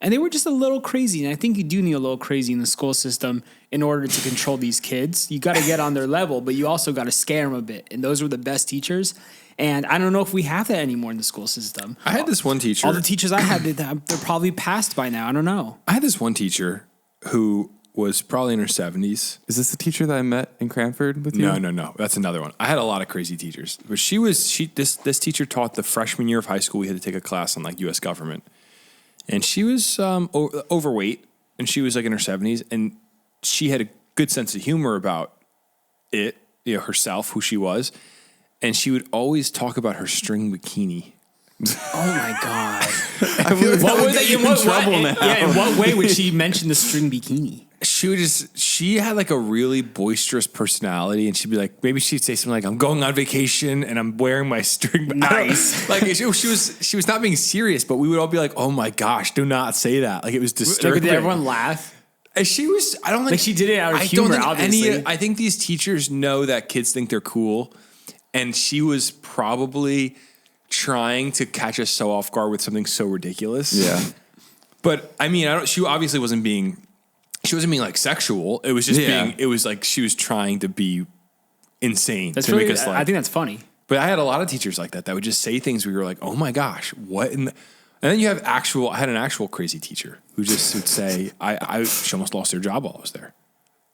they were just a little crazy. And I think you do need a little crazy in the school system in order to control these kids. You got to get on their level, but you also got to scare them a bit. And those were the best teachers. And I don't know if we have that anymore in the school system. I had this one teacher. All the teachers I had, they're probably passed by now. I don't know. I had this one teacher who was probably in her 70s. Is this the teacher that I met in Cranford with you? No. That's another one. I had a lot of crazy teachers. But this teacher taught the freshman year of high school. We had to take a class on like U.S. government. And she was overweight, and she was like in her 70s. And she had a good sense of humor about it, herself, who she was. And she would always talk about her string bikini. Oh my God. I feel like What was that it? in trouble now. Yeah, in what way would she mention the string bikini? She had like a really boisterous personality, and she'd be like, maybe she'd say something like, I'm going on vacation and I'm wearing my string. Nice. Like she was not being serious, but we would all be like, oh my gosh, do not say that. Like it was disturbing. Did everyone laugh? And I don't think Like she did it out of humor, obviously. I think these teachers know that kids think they're cool, and she was probably trying to catch us so off guard with something so ridiculous. Yeah. But I mean, she obviously wasn't being like sexual. It was just it was like she was trying to be insane That's to really, make us laugh. I think that's funny. But I had a lot of teachers like that would just say things where you were like, oh my gosh, what? And then you have I had an actual crazy teacher who just would say, she almost lost their job while I was there.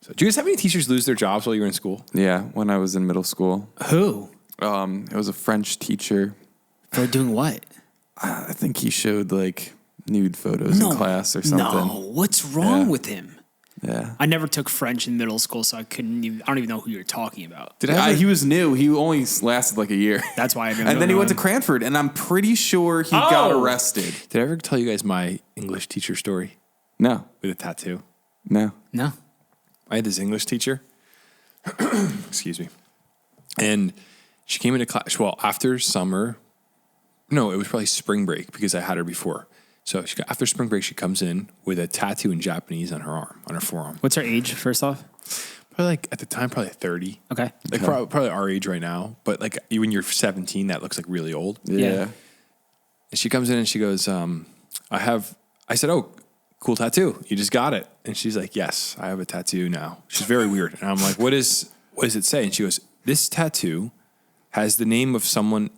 So do you guys have any teachers lose their jobs while you were in school? Yeah, when I was in middle school. Who? It was a French teacher. For doing what? I think he showed like nude photos in class or something. No, what's wrong with him? Yeah. I never took French in middle school, so I don't even know who you're talking about. He was new. He only lasted like a year. That's why I didn't And then he know went to him. Cranford, and I'm pretty sure he got arrested. Did I ever tell you guys my English teacher story No. with a tattoo? No. No. I had this English teacher. Excuse me. And she came into class, well, after summer. No, it was probably spring break because I had her before. So after spring break, she comes in with a tattoo in Japanese on her arm, on her forearm. What's her age, first off? Probably like at the time, probably 30. Okay. Like probably our age right now. But like when you're 17, that looks like really old. Yeah. And she comes in and she goes, I said, oh, cool tattoo. You just got it. And she's like, yes, I have a tattoo now. She's very weird. And I'm like, what does it say? And she goes, this tattoo has the name of someone.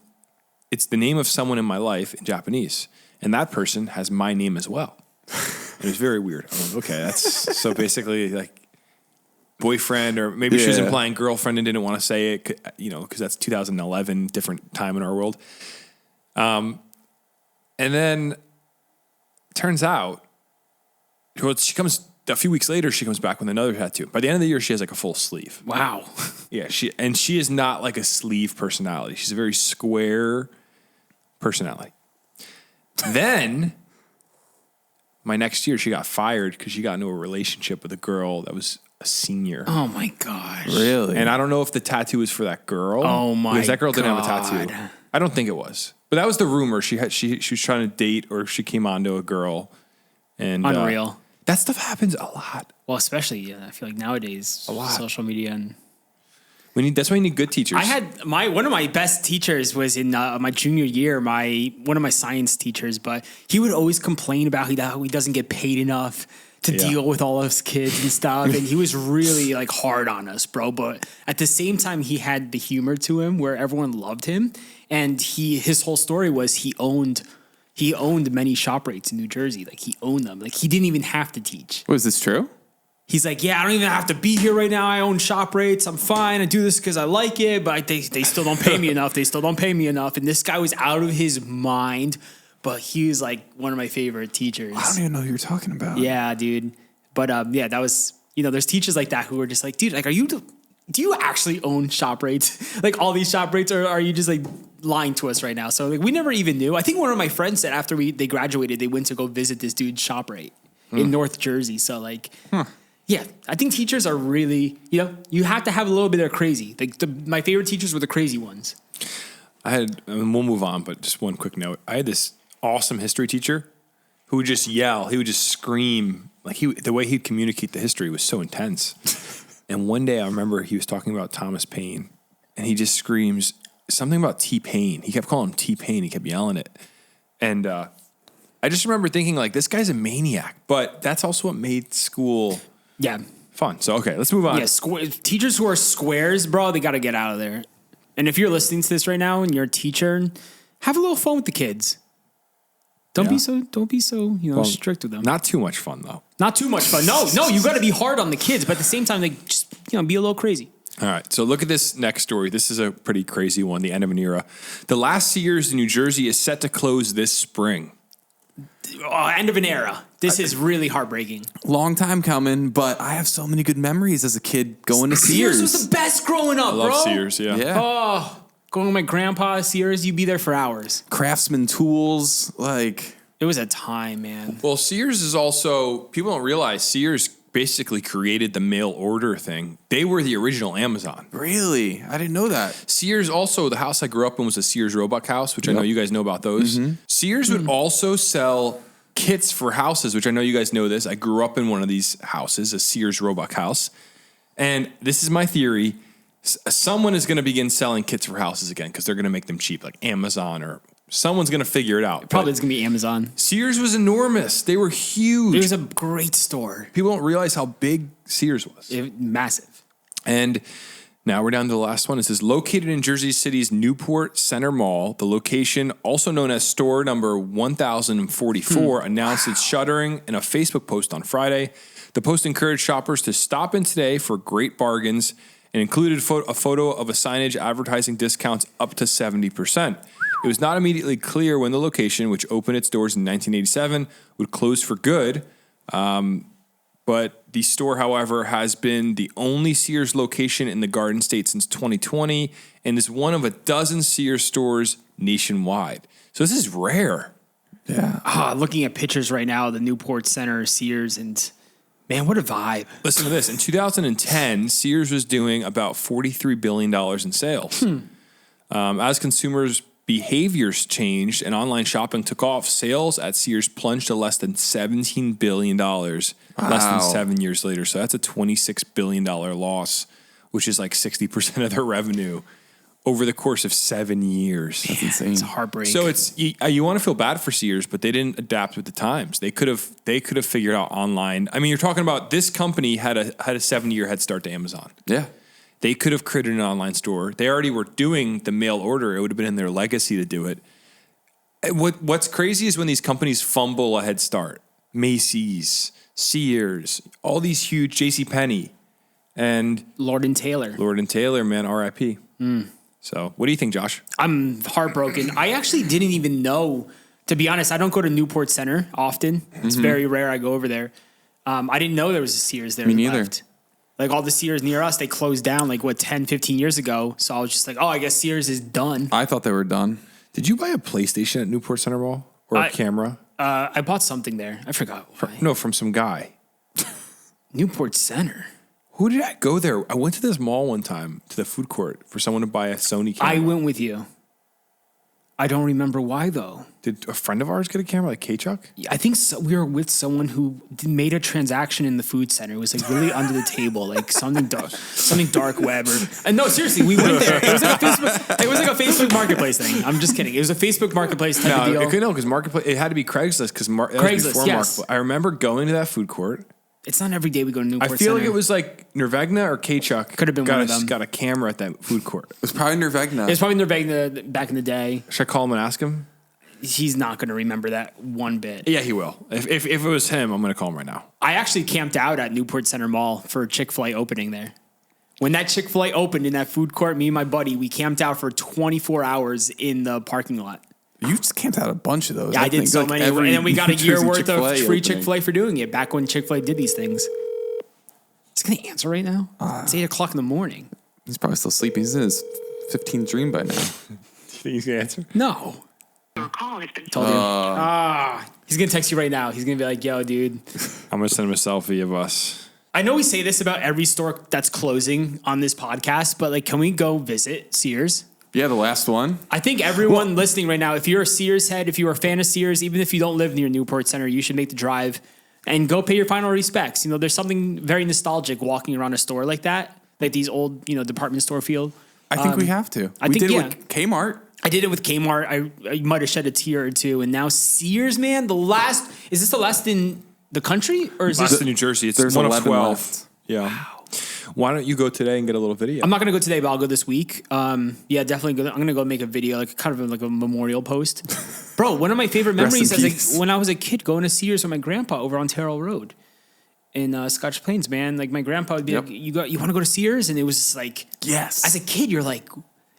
It's the name of someone in my life in Japanese. And that person has my name as well. It was very weird. I'm like, okay, that's so basically like boyfriend, or maybe she was implying girlfriend and didn't want to say it, because that's 2011, different time in our world. And then turns out, she comes a few weeks later. She comes back with another tattoo. By the end of the year, she has like a full sleeve. Wow. Yeah, she is not like a sleeve personality. She's a very square personality. Then, my next year, she got fired because she got into a relationship with a girl that was a senior. Oh my gosh. Really? And I don't know if the tattoo was for that girl. Oh my Because that girl didn't have a God. tattoo. I don't think it was. But that was the rumor. She was trying to date, or she came onto a girl. And Unreal. that stuff happens a lot. Well, especially, I feel like nowadays, social media and... That's why you need good teachers. I had one of my best teachers was in my junior year, one of my science teachers, but he would always complain about how he doesn't get paid enough to deal with all those kids and stuff. And he was really like hard on us, bro. But at the same time, he had the humor to him where everyone loved him. And his whole story was he owned many shop rates in New Jersey. Like he owned them. Like he didn't even have to teach. Was this true? He's like, yeah, I don't even have to be here right now. I own shop rates. I'm fine. I do this because I like it, but they still don't pay me enough. They still don't pay me enough. And this guy was out of his mind, but he was like one of my favorite teachers. I don't even know who you're talking about. Yeah, dude. But that was, there's teachers like that who are just like, dude, like, do you actually own shop rates? Like all these shop rates, or are you just like lying to us right now? So like we never even knew. I think one of my friends said after they graduated, they went to go visit this dude's shop rate in North Jersey. So like... Yeah, I think teachers are really, you have to have a little bit of crazy. Like my favorite teachers were the crazy ones. we'll move on, but just one quick note. I had this awesome history teacher. who would just yell. He would just scream. Like the way he'd communicate the history was so intense. And one day I remember he was talking about Thomas Paine, and he just screams something about T-Pain. He kept calling him T-Pain. He kept yelling it. And I just remember thinking, like, this guy's a maniac. But that's also what made school fun. So, okay, let's move on. Yeah, teachers who are squares, bro, they got to get out of there. And if you're listening to this right now and you're a teacher, have a little fun with the kids. Don't be so strict with them. Not too much fun, though. Not too much fun. No, you got to be hard on the kids, but at the same time, they just, be a little crazy. All right, so look at this next story. This is a pretty crazy one, the end of an era. The last Sears in New Jersey is set to close this spring. End of an era. This is really heartbreaking. Long time coming, but I have so many good memories as a kid going to Sears. Sears was the best growing up, I love bro. Sears, yeah. Oh, going with my grandpa, Sears, you'd be there for hours. Craftsman tools, like... It was a time, man. Well, Sears is also, people don't realize, Sears basically created the mail order thing. They were the original Amazon. Really? I didn't know that. Sears also, the house I grew up in was a Sears Roebuck house, which I know you guys know about those. Mm-hmm. Sears would also sell kits for houses, which I know you guys know this. I grew up in one of these houses, a Sears Roebuck house. And this is my theory. Someone is going to begin selling kits for houses again because they're going to make them cheap, like Amazon or someone's going to figure it out. Probably it's going to be Amazon. Sears was enormous. They were huge. It was a great store. People don't realize how big Sears was. Massive. And now we're down to the last one. It says, located in Jersey City's Newport Center Mall, the location, also known as store number 1044, announced its shuttering in a Facebook post on Friday. The post encouraged shoppers to stop in today for great bargains and included a photo of a signage advertising discounts up to 70%. It was not immediately clear when the location, which opened its doors in 1987, would close for good. But the store, however, has been the only Sears location in the Garden State since 2020 and is one of a dozen Sears stores nationwide. So this is rare. Yeah. Looking at pictures right now, the Newport Center, Sears, and man, what a vibe. Listen to this. In 2010, Sears was doing about $43 billion in sales. As consumers' behaviors changed and online shopping took off, sales at Sears plunged to less than $17 billion less than 7 years later. So that's a $26 billion loss, which is like 60% of their revenue over the course of 7 years. That's insane. It's heartbreak. So it's you want to feel bad for Sears, but they didn't adapt with the times. They could have figured out online. I mean, you're talking about this company had a 7-year head start to Amazon. Yeah. They could have created an online store. They already were doing the mail order. It would have been in their legacy to do it. What's crazy is when these companies fumble a head start. Macy's, Sears, all these huge, JCPenney, and Lord and Taylor, man, RIP. So what do you think, Josh? I'm heartbroken. I actually didn't even know, to be honest, I don't go to Newport Center often. It's very rare I go over there. I didn't know there was a Sears there. Me neither. Left. Like all the Sears near us, they closed down 10, 15 years ago. So I was just like, oh, I guess Sears is done. I thought they were done. Did you buy a PlayStation at Newport Center Mall? Or a camera? I bought something there. I forgot why. No, from some guy. Newport Center. Who did I go there? I went to this mall one time to the food court for someone to buy a Sony camera. I went with you. I don't remember why, though. Did a friend of ours get a camera, like K-Chuck? I think we were with someone who made a transaction in the food center. It was really under the table, like something dark web. No, seriously, we went there. It was like a Facebook Marketplace thing. I'm just kidding. It was a Facebook Marketplace type of deal. No, because Marketplace. It had to be Craigslist because Craigslist. Yes. Marketplace. I remember going to that food court. It's not every day we go to Newport Center. I feel like it was like Nirvana or K-Chuck. Could have been one of them. Got a camera at that food court. It was probably Nirvana. It was probably Nirvana back in the day. Should I call him and ask him? He's not going to remember that one bit. Yeah, he will. If it was him, I'm going to call him right now. I actually camped out at Newport Center Mall for a Chick-fil-A opening there. When that Chick-fil-A opened in that food court, me and my buddy, we camped out for 24 hours in the parking lot. You just camped out a bunch of those. Yeah, I did so many. And then we got a year worth of free Chick-fil-A for doing it back when Chick-fil-A did these things. He's going to answer right now. It's 8 o'clock in the morning. He's probably still sleeping. He's in his 15th dream by now. Do you think he's going to answer? No. Told you. He's going to text you right now. He's going to be like, yo, dude. I'm going to send him a selfie of us. I know we say this about every store that's closing on this podcast, but can we go visit Sears? Yeah, the last one. I think everyone listening right now, if you're a Sears head, if you're a fan of Sears, even if you don't live near Newport Center, you should make the drive and go pay your final respects. You know, there's something very nostalgic walking around a store like that, like these old, department store feel. I think we have to. I We think, did it yeah. with Kmart. I did it with Kmart. I might have shed a tear or two. And now Sears, man, is this the last in the country? Or is Last this? in New Jersey. It's There's one of 11 12. left. Yeah. Why don't you go today and get a little video? I'm not going to go today, but I'll go this week. Yeah, definitely. I'm going to go make a video, like kind of like a memorial post. Bro, one of my favorite memories when I was a kid going to Sears with my grandpa over on Terrell Road in Scotch Plains, man. Like my grandpa would be like, you want to go to Sears? And it was just like, Yes. as a kid, you're like,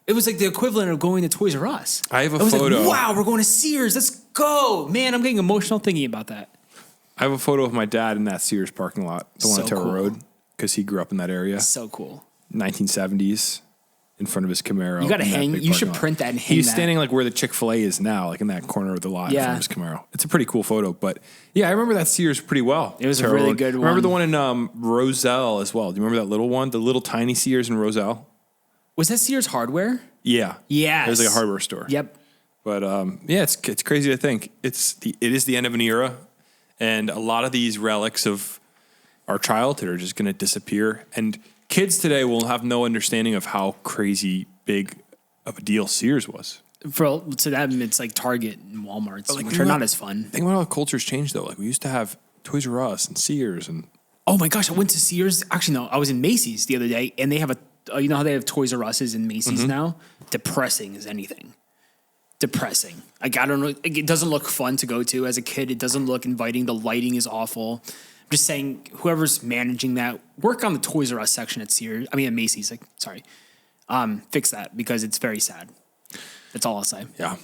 it was like the equivalent of going to Toys R Us. I have a I was photo. like, wow, we're going to Sears. Let's go. Man, I'm getting emotional thinking about that. I have a photo of my dad in that Sears parking lot, the one So on Terrell cool. Road, because he grew up in that area. So cool. 1970s, in front of his Camaro. You gotta in that hang- big you should parking lot. print that and hang He's that. standing like where the Chick-fil-A is now, like in that corner of the lot in Yeah. front of his Camaro. It's a pretty cool photo, but yeah, I remember that Sears pretty well. It was a Terrell really Road. good Remember one. the one in Roselle as well? Do you remember that little one? The little tiny Sears in Roselle? Was that Sears Hardware? Yeah. Yes. It was like a hardware store. Yep. But yeah, it's crazy to think it is the end of an era, and a lot of these relics of our childhood are just going to disappear. And kids today will have no understanding of how crazy big of a deal Sears was. To them, it's like Target and Walmart's, like, which you are know not what? as fun. Think about how the culture's changed though. Like we used to have Toys R Us and Sears, and Oh my gosh, I went to Sears. Actually, no, I was in Macy's the other day, and they have you know how they have Toys R Us's in Macy's now? Depressing as anything. Depressing. Like, I don't know. It doesn't look fun to go to as a kid. It doesn't look inviting. The lighting is awful. I'm just saying, whoever's managing that, work on the Toys R Us section at Macy's. Like, sorry. Fix that because it's very sad. That's all I'll say. yeah.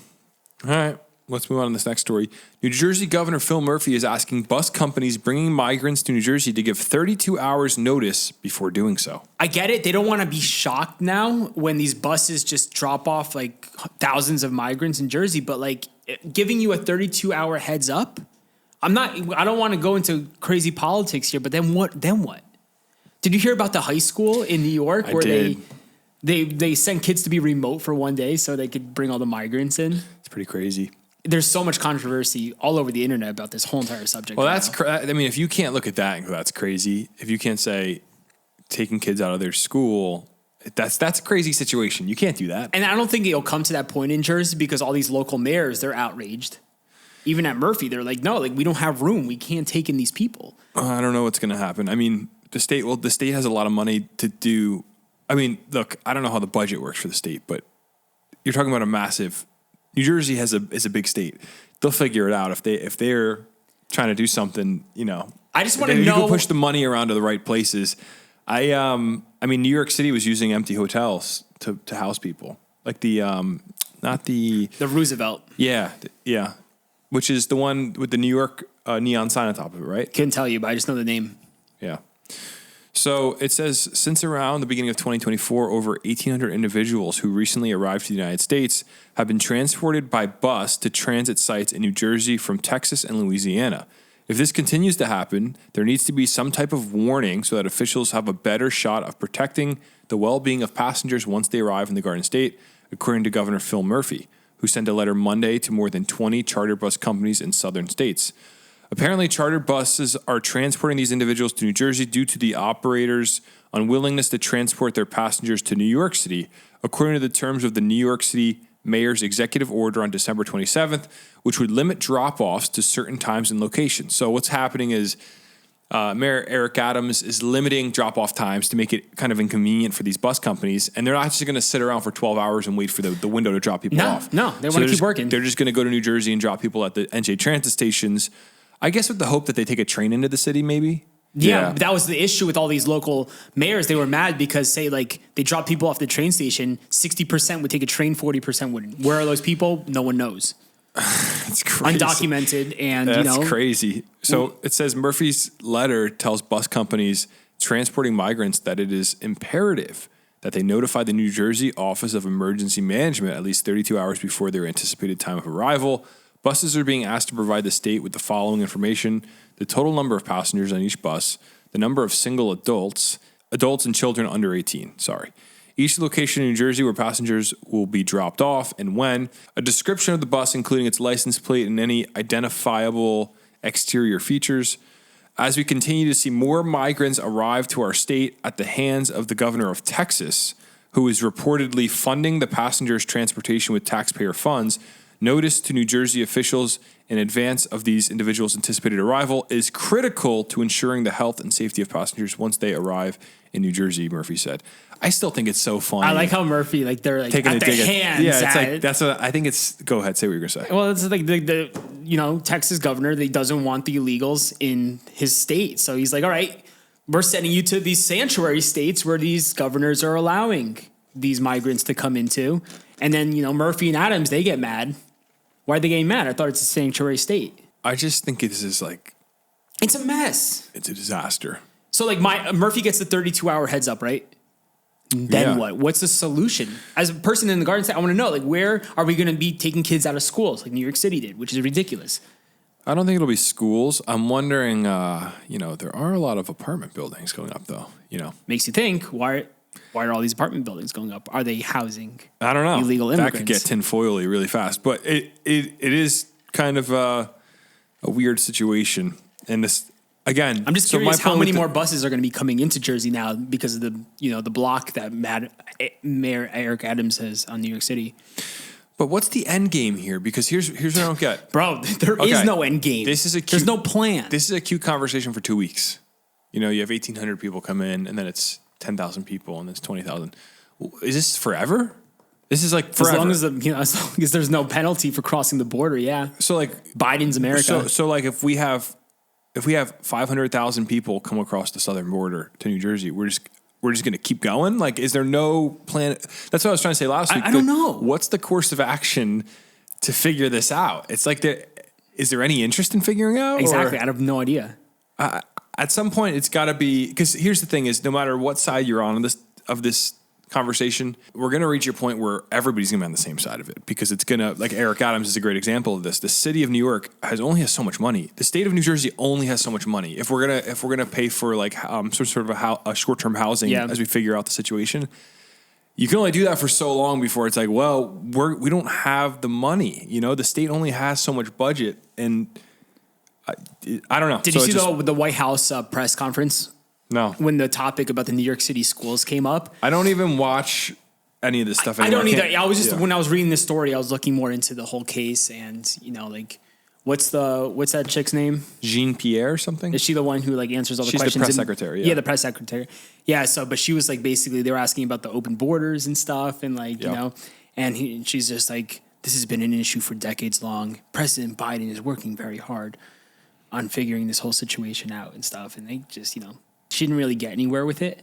All right. Let's move on to this next story. New Jersey Governor Phil Murphy is asking bus companies bringing migrants to New Jersey to give 32 hours notice before doing so. I get it. They don't want to be shocked now when these buses just drop off like thousands of migrants in Jersey, but like giving you a 32-hour heads up. I don't want to go into crazy politics here, but then what? Did you hear about the high school in New York where did. they sent kids to be remote for one day so they could bring all the migrants in? It's pretty crazy. There's so much controversy all over the internet about this whole entire subject. Well, right that's now. I mean, if you can't look at that and go, that's crazy. If you can't say taking kids out of their school, that's a crazy situation. You can't do that. And I don't think it'll come to that point in Jersey because all these local mayors, they're outraged. Even at Murphy, they're like, no, like we don't have room. We can't take in these people. I don't know what's going to happen. I mean, the state has a lot of money to do. I mean, look, I don't know how the budget works for the state, but you're talking about a massive. New Jersey is a big state. They'll figure it out if they're trying to do something. I just want to you know. can push the money around to the right places. I mean, New York City was using empty hotels to house people, like not the Roosevelt. yeah, which is the one with the New York neon sign on top of it, right? Couldn't tell you, but I just know the name. Yeah. So it says, since around the beginning of 2024, over 1,800 individuals who recently arrived to the United States have been transported by bus to transit sites in New Jersey from Texas and Louisiana. If this continues to happen, there needs to be some type of warning so that officials have a better shot of protecting the well-being of passengers once they arrive in the Garden State, according to Governor Phil Murphy, who sent a letter Monday to more than 20 charter bus companies in southern states. Apparently, charter buses are transporting these individuals to New Jersey due to the operators' unwillingness to transport their passengers to New York City, according to the terms of the New York City Mayor's executive order on December 27th, which would limit drop-offs to certain times and locations. So what's happening is Mayor Eric Adams is limiting drop-off times to make it kind of inconvenient for these bus companies, and they're not just going to sit around for 12 hours and wait for the window to drop people off. No, they want to keep working. They're just going to go to New Jersey and drop people at the NJ transit stations, I guess with the hope that they take a train into the city, maybe. Yeah, but that was the issue with all these local mayors. They were mad because, say, like, they drop people off the train station, 60% would take a train, 40% wouldn't. Where are those people? No one knows. It's crazy. Undocumented, and, That's crazy. So it says Murphy's letter tells bus companies transporting migrants that it is imperative that they notify the New Jersey Office of Emergency Management at least 32 hours before their anticipated time of arrival. Buses are being asked to provide the state with the following information: the total number of passengers on each bus, the number of single adults and children under 18, each location in New Jersey where passengers will be dropped off and when, a description of the bus, including its license plate and any identifiable exterior features. As we continue to see more migrants arrive to our state at the hands of the governor of Texas, who is reportedly funding the passengers' transportation with taxpayer funds, notice to New Jersey officials in advance of these individuals' anticipated arrival is critical to ensuring the health and safety of passengers once they arrive in New Jersey, Murphy said. I still think it's so funny. I like how Murphy, like they're like taking at a the dig hands. yeah, it's at like, that's what I think it's, go ahead, say what you're going to say. Well, it's like the Texas governor, that doesn't want the illegals in his state. So he's like, all right, we're sending you to these sanctuary states where these governors are allowing these migrants to come into. And then, Murphy and Adams, they get mad. Why are they getting mad? I thought it's a sanctuary state. I just think this is like, It's a mess. it's a disaster. So like Murphy gets the 32-hour heads up, right? Then what? What's the solution? As a person in the Garden State, I want to know, like, where are we going to be taking kids out of schools like New York City did, which is ridiculous. I don't think it'll be schools. I'm wondering, there are a lot of apartment buildings going up though, Makes you think, why are all these apartment buildings going up? Are they housing I don't know. illegal immigrants? That could get tinfoily really fast, but it is kind of a weird situation. And this, again, I'm just so curious my how point many with more buses are going to be coming into Jersey now because of the block that Mayor Eric Adams has on New York City. But what's the end game here? Because here's what I don't get. Bro, there is no end game. There's no plan. This is a cute conversation for 2 weeks. You have 1,800 people come in, and then it's 10,000 people, and then it's 20,000. Is this forever? This is like forever. As long as there's no penalty for crossing the border, yeah. So like Biden's America. So like if we have 500,000 people come across the southern border to New Jersey, we're just going to keep going? Like, is there no plan? That's what I was trying to say last week. I don't know. What's the course of action to figure this out? It's like, is there any interest in figuring out? Exactly. Or, I have no idea. at some point, it's got to be, because here's the thing is, no matter what side you're on this conversation, we're going to reach a point where everybody's going to be on the same side of it, because it's going to, like Eric Adams is a great example of this. The city of New York only has so much money. The state of New Jersey only has so much money. If we're gonna pay for like sort of a short-term housing as we figure out the situation, you can only do that for so long before it's like, well, we don't have the money. The state only has so much budget, and I don't know. Did you see the White House press conference? No. When the topic about the New York City schools came up. I don't even watch any of this stuff anymore. I don't either. I was just, when I was reading this story, I was looking more into the whole case and, like, what's that chick's name? Jean Pierre or something? Is she the one who, like, answers all the questions? questions? She's the press secretary, yeah. Yeah, the press secretary. Yeah, but she was, like, basically, they were asking about the open borders and stuff and, like, and she's just like, this has been an issue for decades long. President Biden is working very hard on figuring this whole situation out and stuff. And they just, she didn't really get anywhere with it.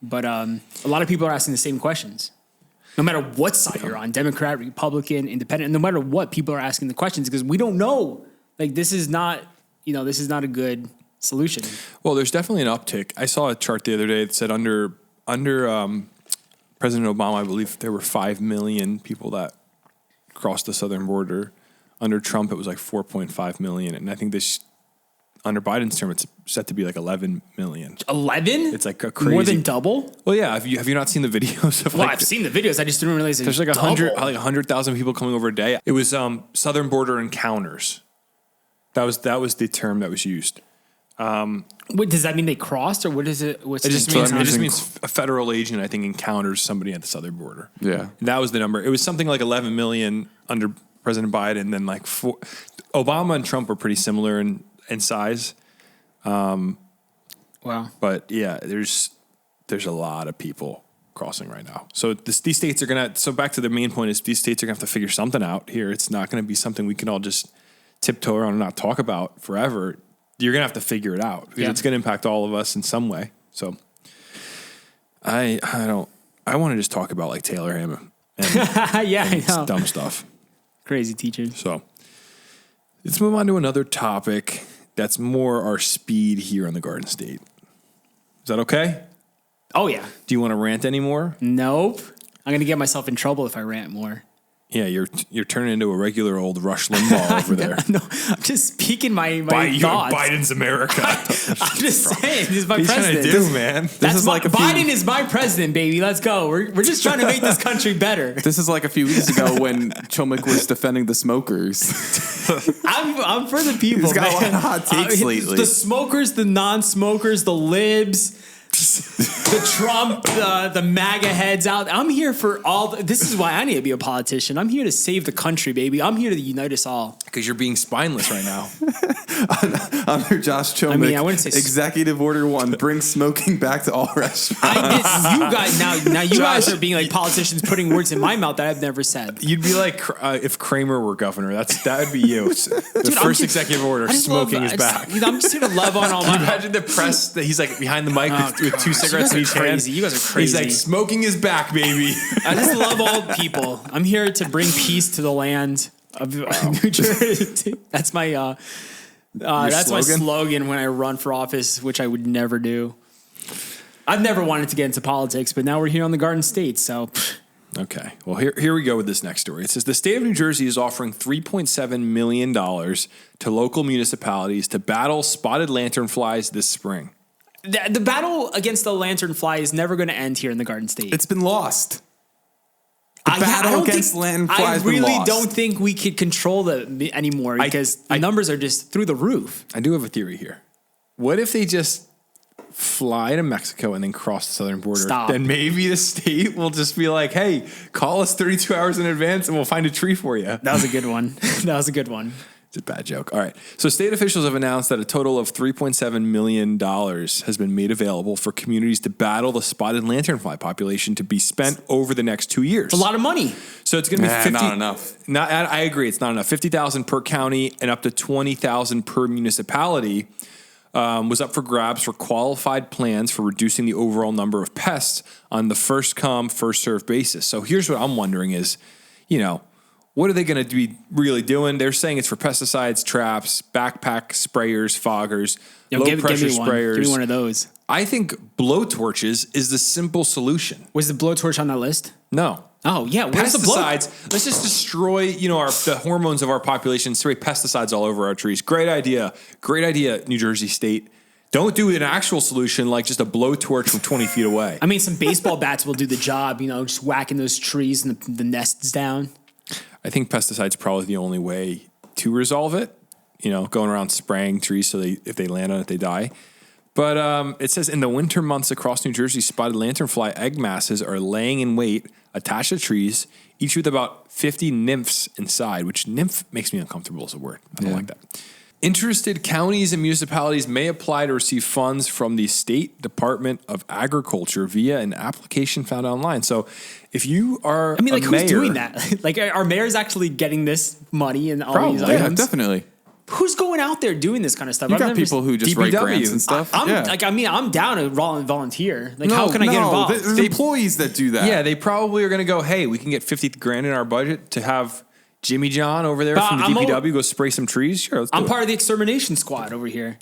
But a lot of people are asking the same questions. No matter what side you're on, Democrat, Republican, Independent, no matter what, people are asking the questions because we don't know. Like, this is not a good solution. Well, there's definitely an uptick. I saw a chart the other day that said under President Obama, I believe there were 5 million people that crossed the southern border. Under Trump, it was like 4.5 million. And I think under Biden's term, it's set to be like 11 million. 11? It's like a crazy. More than double? Well, yeah. Have you not seen the videos of I've seen the videos. I just didn't realize there's like 100,000 people coming over a day. It was southern border encounters. That was the term that was used. What does that mean? They crossed, or what is it? What's it just means a federal agent, I think, encounters somebody at the southern border. Yeah, and that was the number. It was something like 11 million under President Biden. Then like Obama and Trump were pretty similar in size. Wow. But yeah, there's a lot of people crossing right now. So these states are gonna. So back to the main point is these states are gonna have to figure something out here. It's not gonna be something we can all just tiptoe around and not talk about forever. You're gonna have to figure it out because it's gonna impact all of us in some way. So I want to just talk about like Taylor Hammond. I know. Dumb stuff. Crazy teachers. So let's move on to another topic that's more our speed here on the Garden State. Is that okay? Oh, yeah. Do you want to rant anymore? Nope. I'm going to get myself in trouble if I rant more. Yeah, you're turning into a regular old Rush Limbaugh over there. No, I'm just speaking my thoughts. Biden's America. I'm just saying, this is my What are you president. trying to do, man? That's is like a few- Biden is my president, baby. Let's go. We're just trying to make this country better. This is like a few weeks ago when Chomik was defending the smokers. I'm for the people, He's got a lot man. of hot takes lately. The smokers, the non-smokers, the libs, the Trump, the MAGA heads out. I'm here for all. This is why I need to be a politician. I'm here to save the country, baby. I'm here to unite us all. Because you're being spineless right now. Under Josh Chomik, I wouldn't say Executive Order 1, bring smoking back to all restaurants. You guys now you guys are being like politicians putting words in my mouth that I've never said. You'd be like if Kramer were governor. That would be you. The Dude, first executive order: smoking is back. I'm just here to love on all my. Imagine the press that he's like behind the mic with two cigarettes in each hand. Crazy. You guys are crazy. He's like, smoking is back, baby. I just love all people. I'm here to bring peace to the land of New Jersey. That's my my slogan when I run for office, which I would never do. I've never wanted to get into politics, but now we're here on the Garden State, so. Okay. Well, here we go with this next story. It says the state of New Jersey is offering $3.7 million to local municipalities to battle spotted lanternflies this spring. The battle against the lanternfly is never going to end here in the Garden State. It's been lost. I battle against lanternflies I has been really lost. don't think we could control them anymore because the numbers are just through the roof. I do have a theory here. What if they just fly to Mexico and then cross the southern border? Stop. Then maybe the state will just be like, hey, call us 32 hours in advance and we'll find a tree for you. That was a good one. That was a good one. It's a bad joke. All right. So state officials have announced that a total of $3.7 million has been made available for communities to battle the spotted lanternfly population to be spent over the next 2 years. It's a lot of money. So it's going to be 50. Not enough. I agree. It's not enough. 50,000 per county and up to 20,000 per municipality was up for grabs for qualified plans for reducing the overall number of pests on the first come, first served basis. So here's what I'm wondering is, what are they going to be really doing? They're saying it's for pesticides, traps, backpack sprayers, foggers, low pressure sprayers. Give me one of those. I think blowtorches is the simple solution. Was the blowtorch on that list? No. Oh, yeah. Where's the blow? Pesticides. Let's just destroy, the hormones of our population, spray pesticides all over our trees. Great idea. Great idea, New Jersey State. Don't do an actual solution like just a blowtorch from 20 feet away. I mean, some baseball bats will do the job, just whacking those trees and the nests down. I think pesticide's probably the only way to resolve it. Going around spraying trees so if they land on it, they die. But it says in the winter months across New Jersey, spotted lanternfly egg masses are laying in wait attached to trees, each with about 50 nymphs inside, which nymph makes me uncomfortable as a word. I don't like that. Interested counties and municipalities may apply to receive funds from the State Department of Agriculture via an application found online. So if you are who's mayor, doing that? Are mayors actually getting this money and all these Yeah, items? definitely. Who's going out there doing this kind of stuff? You got people who just write DPW. grants and stuff. I'm down to volunteer. How can I get involved? There's employees that do that. Yeah, they probably are going to go, hey, we can get 50 grand in our budget to have Jimmy John over there from the DPW go spray some trees. Sure, let's do I'm it. part of the extermination squad over here.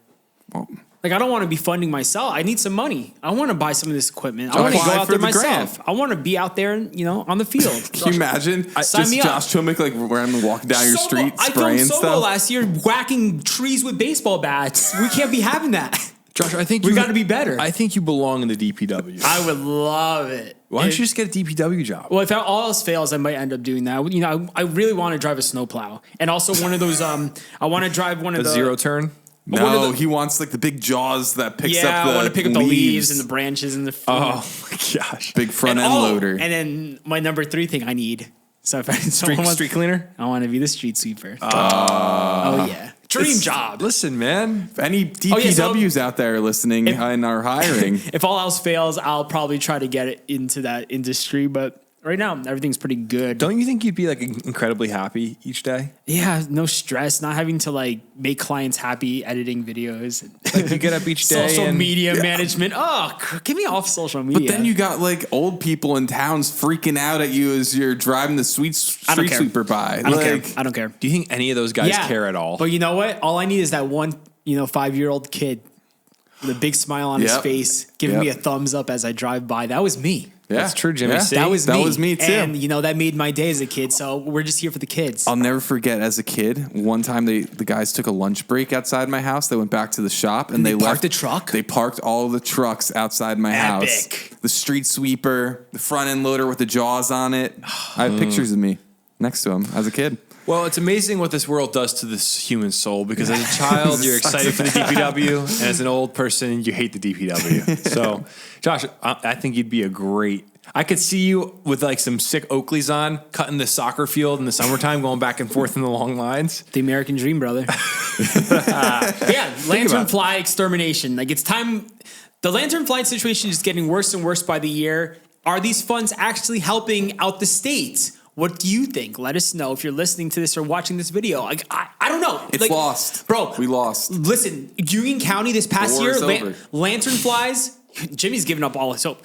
Well, I don't want to be funding myself. I need some money. I want to buy some of this equipment. I want to go apply out for there the myself. grant. I want to be out there, on the field. Can you imagine Sign me up. Josh Chomik walking down your street I spraying filmed Solo stuff? last year, whacking trees with baseball bats. We can't be having that. Josh, I think We gotta be better. I think you belong in the DPW. I would love it. Why don't you just get a DPW job? Well, if all else fails, I might end up doing that. I really want to drive a snowplow, and also one of those. I want to drive one of A the zero turn? one of No, the- he wants the big jaws that picks Yeah, up the I want to pick up the leaves and the branches and the. Oh my gosh. big front end loader. And then my number 3 thing I need. So if Street cleaner? I want to be the street sweeper. Oh yeah, dream job. Listen, man. If any DPWs out there listening and are hiring, If all else fails, I'll probably try to get it into that industry. But right now, everything's pretty good. Don't you think you'd be incredibly happy each day? Yeah, no stress, not having to make clients happy editing videos. You get up each day Social and media management. Oh, get me off social media. but then you got old people in towns freaking out at you as you're driving the street don't care. sweeper by. I don't care. I don't care. do you think any of those guys care at all? But you know what? All I need is that one, 5-year-old kid. with a big smile on his Yep. face, giving me a Yep. thumbs up as I drive by. That was me. Yeah. That's true, Jimmy. Yeah. See? That was me too. And that made my day as a kid. So we're just here for the kids. I'll never forget as a kid, one time the guys took a lunch break outside my house. They went back to the shop and they left parked the truck? They parked all the trucks outside my house. Epic. The street sweeper, the front end loader with the jaws on it. I have pictures of me next to him as a kid. Well, it's amazing what this world does to this human soul because as a child, you're excited for the DPW, and as an old person, you hate the DPW. So, Josh, I think you'd be a great. I could see you with like some sick Oakleys on, cutting the soccer field in the summertime, going back and forth in the long lines. The American dream, brother. Yeah, lantern fly extermination. Like it's time. The lantern fly situation is getting worse and worse by the year. Are these funds actually helping out the state? What do you think? Let us know if you're listening to this or watching this video. Like I don't know. It's lost. Bro. We lost. Listen, Union County this past The war year, is over. lantern flies. Jimmy's giving up all his hope.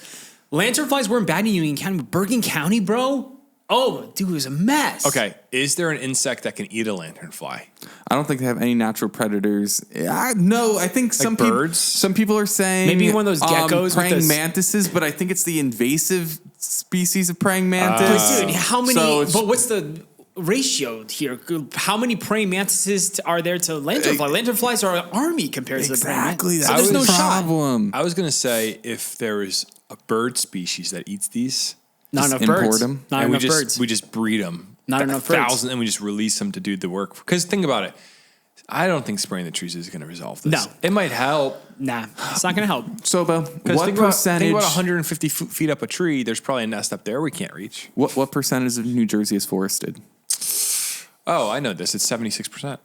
Lantern flies weren't bad in Union County, but Bergen County, bro. Oh, dude, it was a mess. Okay, is there an insect that can eat a lanternfly? I don't think they have any natural predators. No, I think some birds? Some people are saying Maybe one of those geckos with praying those- mantises, but I think it's the invasive species of praying mantis. Dude, how many? So it's- but what's the ratio here? How many praying mantises are there to lanternfly? Lanternflies are an army compared to the praying Exactly, mantis. that's So there's no the shot. problem. I was going to say if there was a bird species that eats these, Not Just enough import birds. them? Not and enough birds. we just breed them. Not enough birds. 1,000, and we just release them to do the work. Because think about it. I don't think spraying the trees is going to resolve this. No. It might help. Nah, it's not going to help. Sobo, Because what think percentage? about 150 feet up a tree. There's probably a nest up there we can't reach. What percentage of New Jersey is forested? Oh, I know this. It's 76%.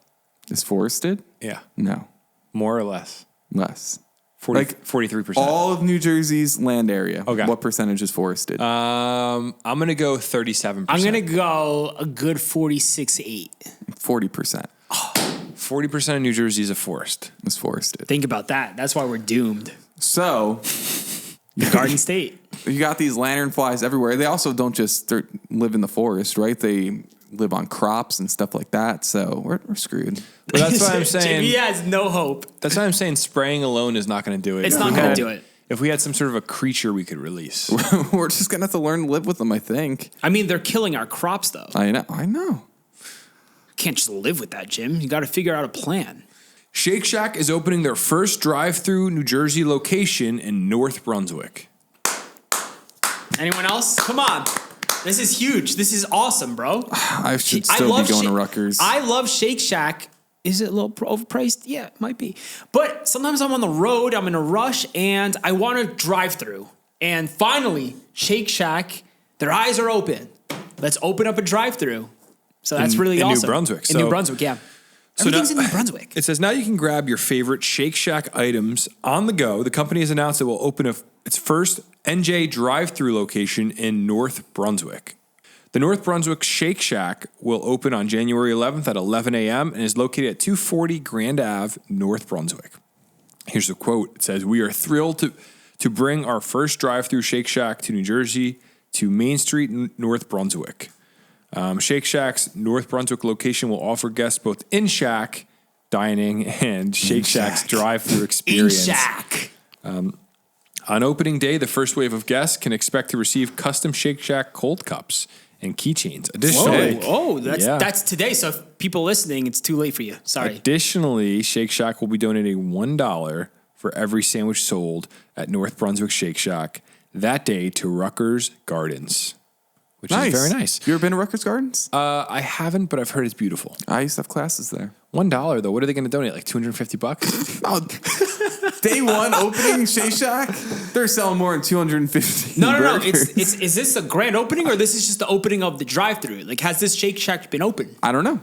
Is forested? Yeah. No, More or less. less. 43%. All of New Jersey's land area. Okay. What percentage is forested? I'm going to go 37%. I'm going to go a good 46.8. 40% 40% of New Jersey is a forest. is forested. Think about that. That's why we're doomed. So The Garden State. you got these lanternflies everywhere. They also don't just live in the forest, right? They live on crops and stuff like that. So we're screwed. But that's why I'm saying. Jimmy has no hope. That's why I'm saying spraying alone is not going to do it. It's If not we gonna had- do it. If we had some sort of a creature we could release. We're just gonna have to learn to live with them, I think. I mean, they're killing our crops, though. I know. Can't just live with that, Jim. You got to figure out a plan. Shake Shack is opening their first drive-through New Jersey location in North Brunswick. Anyone else? Come on. This is huge. This is awesome, bro. I should still be going to Rutgers. I love Shake Shack. Is it a little overpriced? Yeah, it might be. But sometimes I'm on the road, I'm in a rush, and I want to drive through. And finally, Shake Shack, their eyes are open. Let's open up a drive through. So that's really in New awesome. Brunswick. In New So- Brunswick, yeah. So Everything's now- in New Brunswick. It says now you can grab your favorite Shake Shack items on the go. The company has announced it will open its first NJ drive-through location in North Brunswick. The North Brunswick Shake Shack will open on January 11th at 11 a.m. and is located at 240 Grand Ave, North Brunswick. Here's a quote. It says, "We are thrilled to bring our first drive-through Shake Shack to New Jersey to Main Street, North Brunswick. Shake Shack's North Brunswick location will offer guests both in-shack dining and Shake Shack's drive-through In experience. Shack. On opening day, the first wave of guests can expect to receive custom Shake Shack cold cups and keychains. Additionally, That's today. So if people listening, it's too late for you. Sorry. Additionally, Shake Shack will be donating $1 for every sandwich sold at North Brunswick Shake Shack that day to Rutgers Gardens, which is very nice. You ever been to Rutgers Gardens? I haven't, but I've heard it's beautiful. I used to have classes there. $1 though. What are they going to donate? Like $250? Oh, day one opening Shake Shack, they're selling more than 250. No. burgers. Is this a grand opening or this is just the opening of the drive-through? Like, has this Shake Shack been open? I don't know.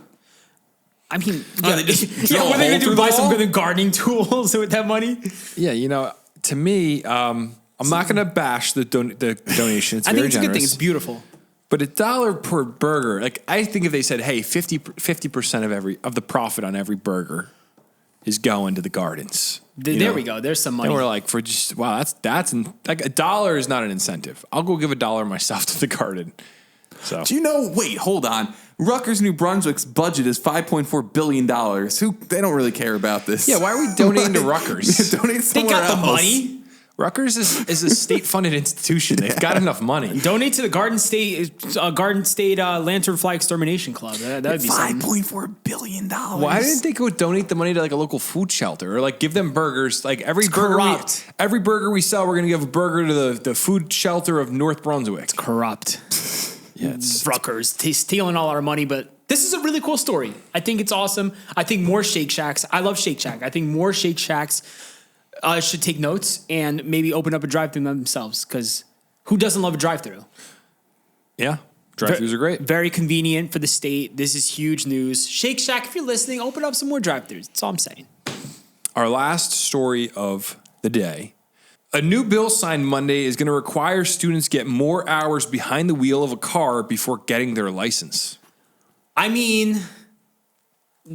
I mean, they just drill a what are they hole gonna through do? the Buy some wall? good gardening tools with that money? Yeah, to me, I'm not going to bash the donation. It's I very think it's a good thing. generous. It's beautiful. But $1 per burger, like I think if they said, "Hey, 50% of the profit on every burger is going to the gardens," There we go. There's some money. and we're like, for just wow, that's like $1 is not an incentive. I'll go give $1 myself to the garden. So Do you know? Wait, hold on. Rutgers, New Brunswick's budget is $5.4 billion. They don't really care about this. Yeah, why are we donating to Rutgers? Donate They somewhere got the else. money. Rutgers is a state-funded institution. They've got enough money. Donate to the Garden State Lanternfly Extermination Club. That would be something. $5.4 billion. Why didn't they go donate the money to like a local food shelter or like give them burgers? Like every corrupt. every burger we sell, we're going to give a burger to the food shelter of North Brunswick. Corrupt. Yeah, it's Rutgers stealing all our money, but this is a really cool story. I think it's awesome. I think more Shake Shacks. I love Shake Shack. I think more Shake Shacks should take notes and maybe open up a drive-thru themselves, because who doesn't love a drive-thru? yeah. Drive-thrus are great. Very convenient for the state. This is huge news. Shake Shack, if you're listening, open up some more drive-thrus. That's all I'm saying. Our last story of the day. A new bill signed Monday is going to require students get more hours behind the wheel of a car before getting their license. I mean,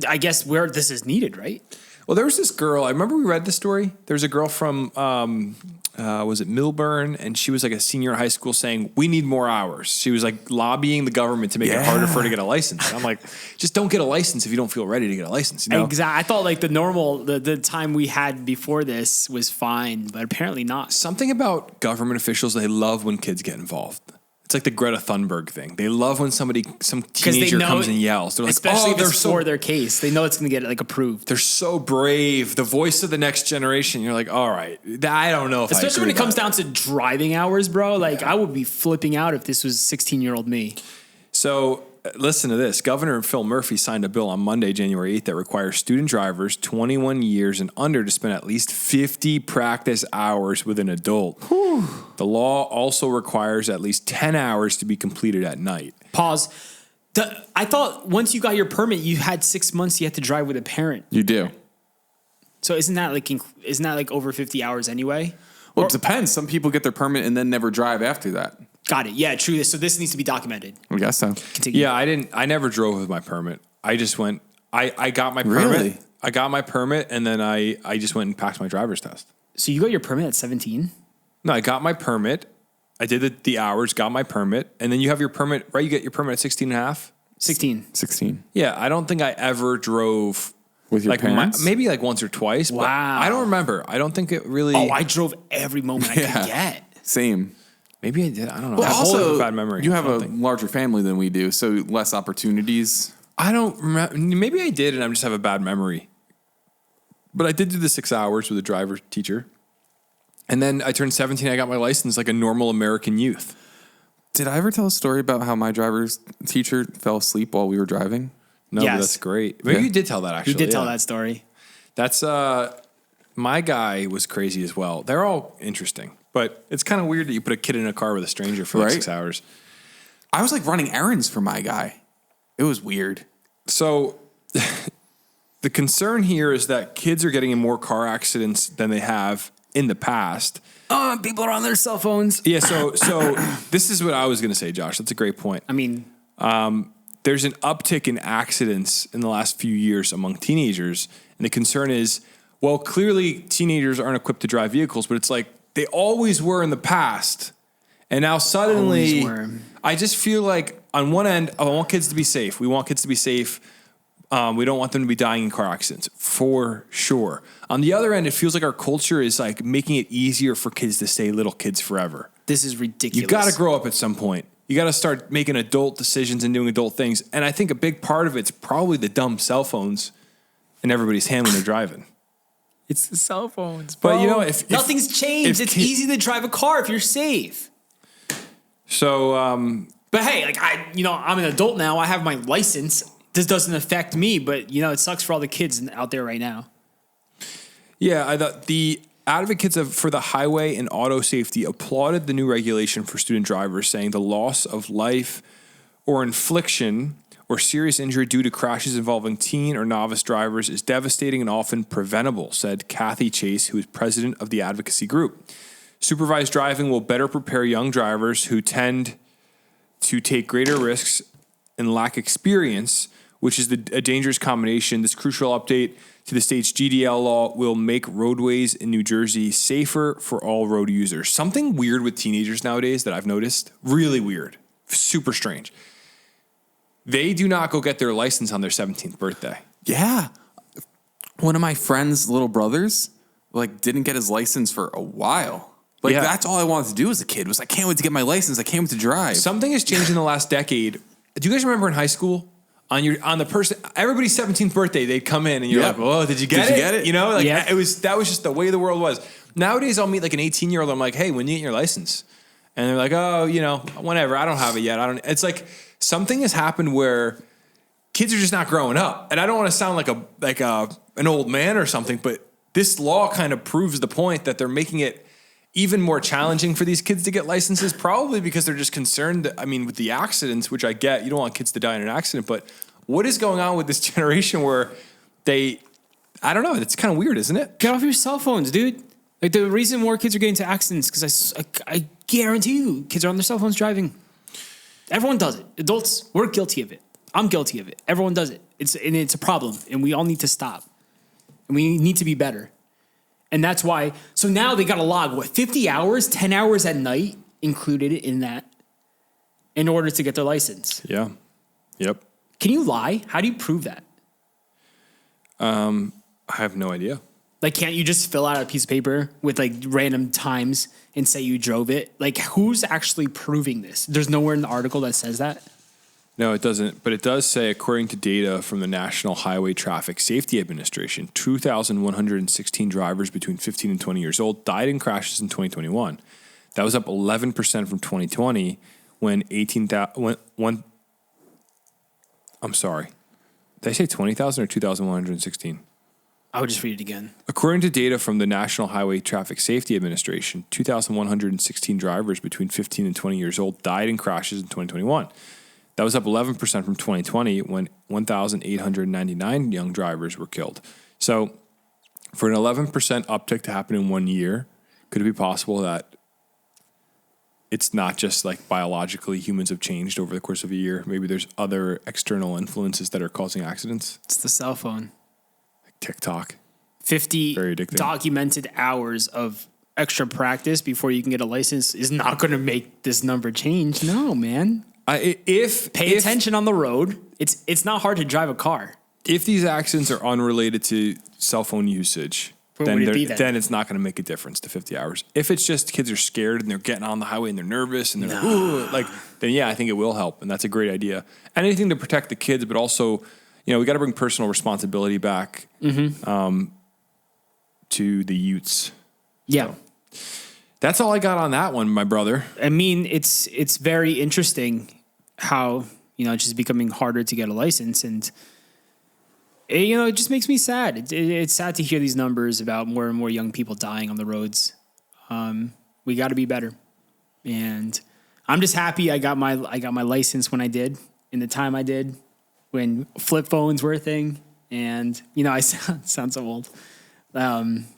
I guess where this is needed, right? Well, there was this girl. I remember we read the story. There was a girl from, was it Millburn? And she was like a senior in high school saying, we need more hours. She was like lobbying the government to make it harder for her to get a license. And I'm like, just don't get a license if you don't feel ready to get a license. You know? Exactly. I thought like the time we had before this was fine, but apparently not. Something about government officials, they love when kids get involved. It's like the Greta Thunberg thing. They love when some teenager comes and yells. They're like, especially oh, if they're it's so for their case. They know it's going to get like approved. They're so brave. The voice of the next generation. You're like, all right, I don't know if Especially when it comes down to driving hours, bro. Like I would be flipping out if this was 16-year-old me. So listen to this. Governor Phil Murphy signed a bill on Monday, January 8th, that requires student drivers 21 years and under to spend at least 50 practice hours with an adult. Whew. The law also requires at least 10 hours to be completed at night. Pause. I thought once you got your permit, you had 6 months you had to drive with a parent. You do. So isn't that like over 50 hours anyway? Well, it depends. Some people get their permit and then never drive after that. Got it. Yeah, true. So this needs to be documented. I guess so. Continue. Yeah, I never drove with my permit. I just went, I got my permit. Really? I got my permit and then I just went and passed my driver's test. So you got your permit at 17? No, I got my permit. I did the hours, got my permit. And then you have your permit, right? You get your permit at 16 and a half? 16. 16. Yeah, I don't think I ever drove With your parents? maybe like once or twice. But Wow. I don't remember. I don't think it really. Oh, I drove every moment I could get. Same. Maybe I did. I don't know. Well, I also also, have a bad memory. you have I a don't think. larger family than we do, so less opportunities. I don't remember. Maybe I did, and I just have a bad memory. But I did do the 6 hours with a driver teacher. And then I turned 17. I got my license like a normal American youth. Did I ever tell a story about how my driver's teacher fell asleep while we were driving? No, Yes. but that's great. Maybe Yeah. you did tell that, actually. You did tell yeah. that story. That's, my guy was crazy as well. They're all interesting. But it's kind of weird that you put a kid in a car with a stranger for like Right. 6 hours. I was like running errands for my guy. It was weird. So the concern here is that kids are getting in more car accidents than they have in the past. Oh, people are on their cell phones. Yeah, so this is what I was going to say, Josh. That's a great point. I mean, There's an uptick in accidents in the last few years among teenagers. And the concern is, well, clearly teenagers aren't equipped to drive vehicles, but it's like they always were in the past. And now suddenly, Always were. I just feel like on one end, I want kids to be safe. We want kids to be safe. We don't want them to be dying in car accidents, for sure. On the other end, it feels like our culture is like making it easier for kids to stay little kids forever. this is ridiculous. You got to grow up at some point. You got to start making adult decisions and doing adult things. And I think a big part of it's probably the dumb cell phones in everybody's hand when they're driving. It's the cell phones, bro. But you know, if nothing's changed, if it's kid- easy to drive a car if you're safe. So, But hey, like I'm an adult now. I have my license. This doesn't affect me, but it sucks for all the kids out there right now. yeah, I thought the advocates for the highway and auto safety applauded the new regulation for student drivers, saying the loss of life or infliction or serious injury due to crashes involving teen or novice drivers is devastating and often preventable, said Kathy Chase, who is president of the advocacy group. Supervised driving will better prepare young drivers who tend to take greater risks and lack experience, which is a dangerous combination. This crucial update to the state's GDL law will make roadways in New Jersey safer for all road users. Something weird with teenagers nowadays that I've noticed, really weird, super strange. they do not go get their license on their 17th birthday. Yeah. One of my friend's little brothers, like, didn't get his license for a while. Like, Yeah. that's all I wanted to do as a kid was I can't wait to get my license. I can't wait to drive. Something has changed in the last decade. Do you guys remember in high school on the person, everybody's 17th birthday, they'd come in and you're Yeah. like, oh, did you get Did it? you get it? You know, like Yeah. that was just the way the world was. Nowadays, I'll meet like an 18-year-old. I'm like, hey, when you get your license? And they're like, oh, whenever. I don't have it yet. It's like something has happened where kids are just not growing up. And I don't want to sound like an old man or something, but this law kind of proves the point that they're making it even more challenging for these kids to get licenses, probably because they're just concerned, with the accidents, which I get. You don't want kids to die in an accident, but what is going on with this generation where I don't know, it's kind of weird, isn't it? Get off your cell phones, dude. Like, the reason more kids are getting into accidents because I guarantee you, kids are on their cell phones driving. Everyone does it. Adults, we're guilty of it. I'm guilty of it. Everyone does it. It's a problem, and we all need to stop. And we need to be better. And that's why. So now they got to log 50 hours, 10 hours at night included in that, in order to get their license. Yeah. Yep. Can you lie? How do you prove that? I have no idea. Like, can't you just fill out a piece of paper with like random times and say you drove it? Like, who's actually proving this? There's nowhere in the article that says that. No, it doesn't. But it does say, according to data from the National Highway Traffic Safety Administration, 2,116 drivers between 15 and 20 years old died in crashes in 2021. That was up 11% from 2020 when 18,000. I'm sorry. Did I say 20,000 or 2,116? I would just read it again. According to data from the National Highway Traffic Safety Administration, 2,116 drivers between 15 and 20 years old died in crashes in 2021. That was up 11% from 2020 when 1,899 young drivers were killed. So for an 11% uptick to happen in 1 year, could it be possible that it's not just like biologically humans have changed over the course of a year? Maybe there's other external influences that are causing accidents? It's the cell phone. TikTok. 50 Very addicting. documented hours of extra practice before you can get a license is not going to make this number change. No, man. Pay attention on the road. It's not hard to drive a car. If these accidents are unrelated to cell phone usage, What then, would it be then? then it's not going to make a difference to 50 hours. If it's just kids are scared and they're getting on the highway and they're nervous and they're like, ooh, then yeah, I think it will help. And that's a great idea. Anything to protect the kids, but also, we got to bring personal responsibility back to the youths. Yeah. That's all I got on that one, my brother. I mean, it's very interesting how, it's just becoming harder to get a license. And, it just makes me sad. It's sad to hear these numbers about more and more young people dying on the roads. We got to be better. And I'm just happy I got my license when I did, in the time I did, when flip phones were a thing. And, I sound so old.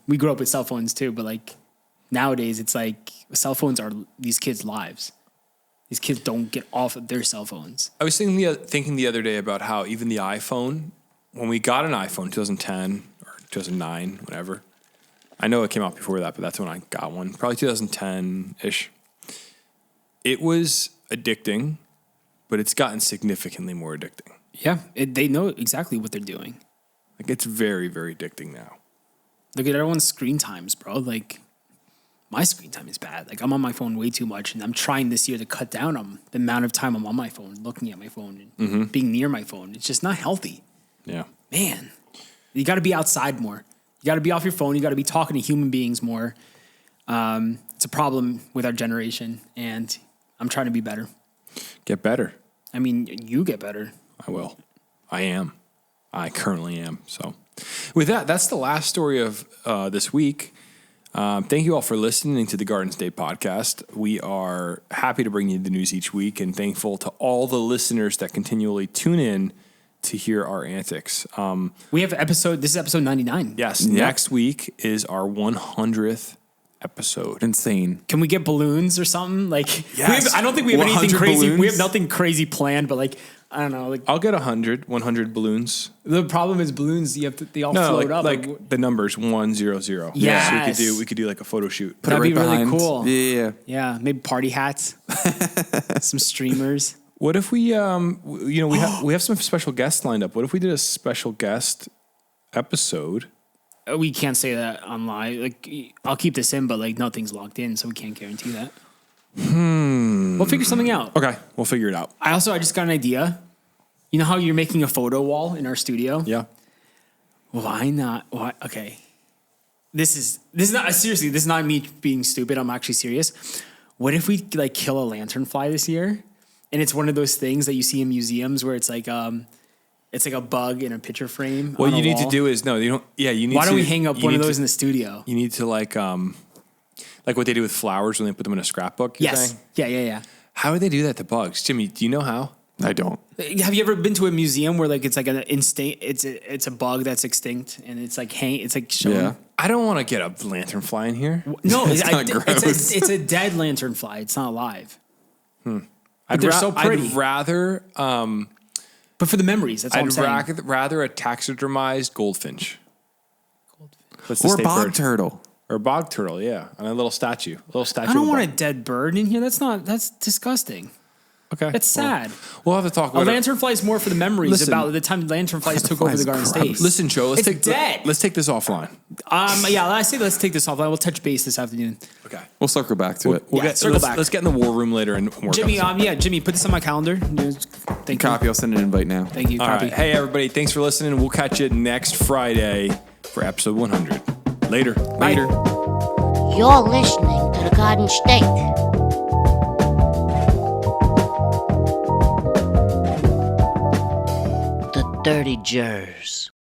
We grew up with cell phones too, but like nowadays it's like cell phones are these kids' lives. These kids don't get off of their cell phones. I was thinking the other day about how even the iPhone, when we got an iPhone, 2010 or 2009, whatever. I know it came out before that, but that's when I got one. Probably 2010-ish. It was addicting, but it's gotten significantly more addicting. Yeah, they know exactly what they're doing. Like, it's very, very addicting now. Look at everyone's screen times, bro. Like, my screen time is bad. Like, I'm on my phone way too much, and I'm trying this year to cut down on the amount of time I'm on my phone, looking at my phone, and being near my phone. It's just not healthy. Yeah. Man, you got to be outside more. You got to be off your phone. You got to be talking to human beings more. It's a problem with our generation, and I'm trying to be better. Get better. I mean, you get better. I will. I am. I currently am. So with that, that's the last story of this week. Thank you all for listening to the Garden State podcast. We are happy to bring you the news each week and thankful to all the listeners that continually tune in to hear our antics. We have this is episode 99. Yes. Next week is our 100th episode. Insane. Can we get balloons or something? Like, Yes. I don't think we have anything 100 crazy. We balloons? have nothing crazy planned, but like, I don't know. Like, I'll get 100 balloons. the problem is balloons. They all float up. like the numbers 100. Yes. So we could do like a photo shoot. That'd be really cool. Yeah. Yeah, maybe party hats, some streamers. What if we, we have some special guests lined up. What if we did a special guest episode? We can't say that online. Like, I'll keep this in, but like nothing's locked in, so we can't guarantee that. We'll figure something out. Okay, we'll figure it out. I just got an idea. You know how you're making a photo wall in our studio? Yeah. Why not? Why? Okay. This is not seriously. This is not me being stupid. I'm actually serious. What if we like kill a lanternfly this year? And it's one of those things that you see in museums where it's like a bug in a picture frame. What on you a need to wall. do is you need. Why don't to- we hang up you one of need those to- in the studio? You need to like what they do with flowers when they put them in a scrapbook. You're Yes. saying? Yeah. How do they do that to bugs, Jimmy? Do you know how? I don't. Have you ever been to a museum where like it's like an instinct? It's a bug that's extinct and it's like shown. Yeah. I don't want to get a lanternfly in here. No, It's not gross. it's a dead lanternfly. It's not alive. I'd they're so pretty. I'd rather But for the memories, that's all I'm saying. rather a taxidermized goldfinch. That's the Or state bog bird. turtle. Or a bog turtle, yeah, and a little statue. I don't want a dead bird in here. That's disgusting. Okay, That's sad. We'll have to talk A about it. lanternfly is more for the memories Listen. about the time lanternflies took over the Garden State. Listen, Joe. Let's It's dead. Let's take this offline. Yeah, I say let's take this offline. We'll touch base this afternoon. Okay. We'll circle back to it. We'll Yeah, circle back. Let's get in the war room later and work Jimmy, on something. Jimmy, put this on my calendar. Thank Copy. I'll send an invite now. you. Thank you. All Copy. right. Hey, everybody. Thanks for listening. We'll catch you next Friday for episode 100. Later. Bye. You're listening to the Garden State. The Dirty Jers.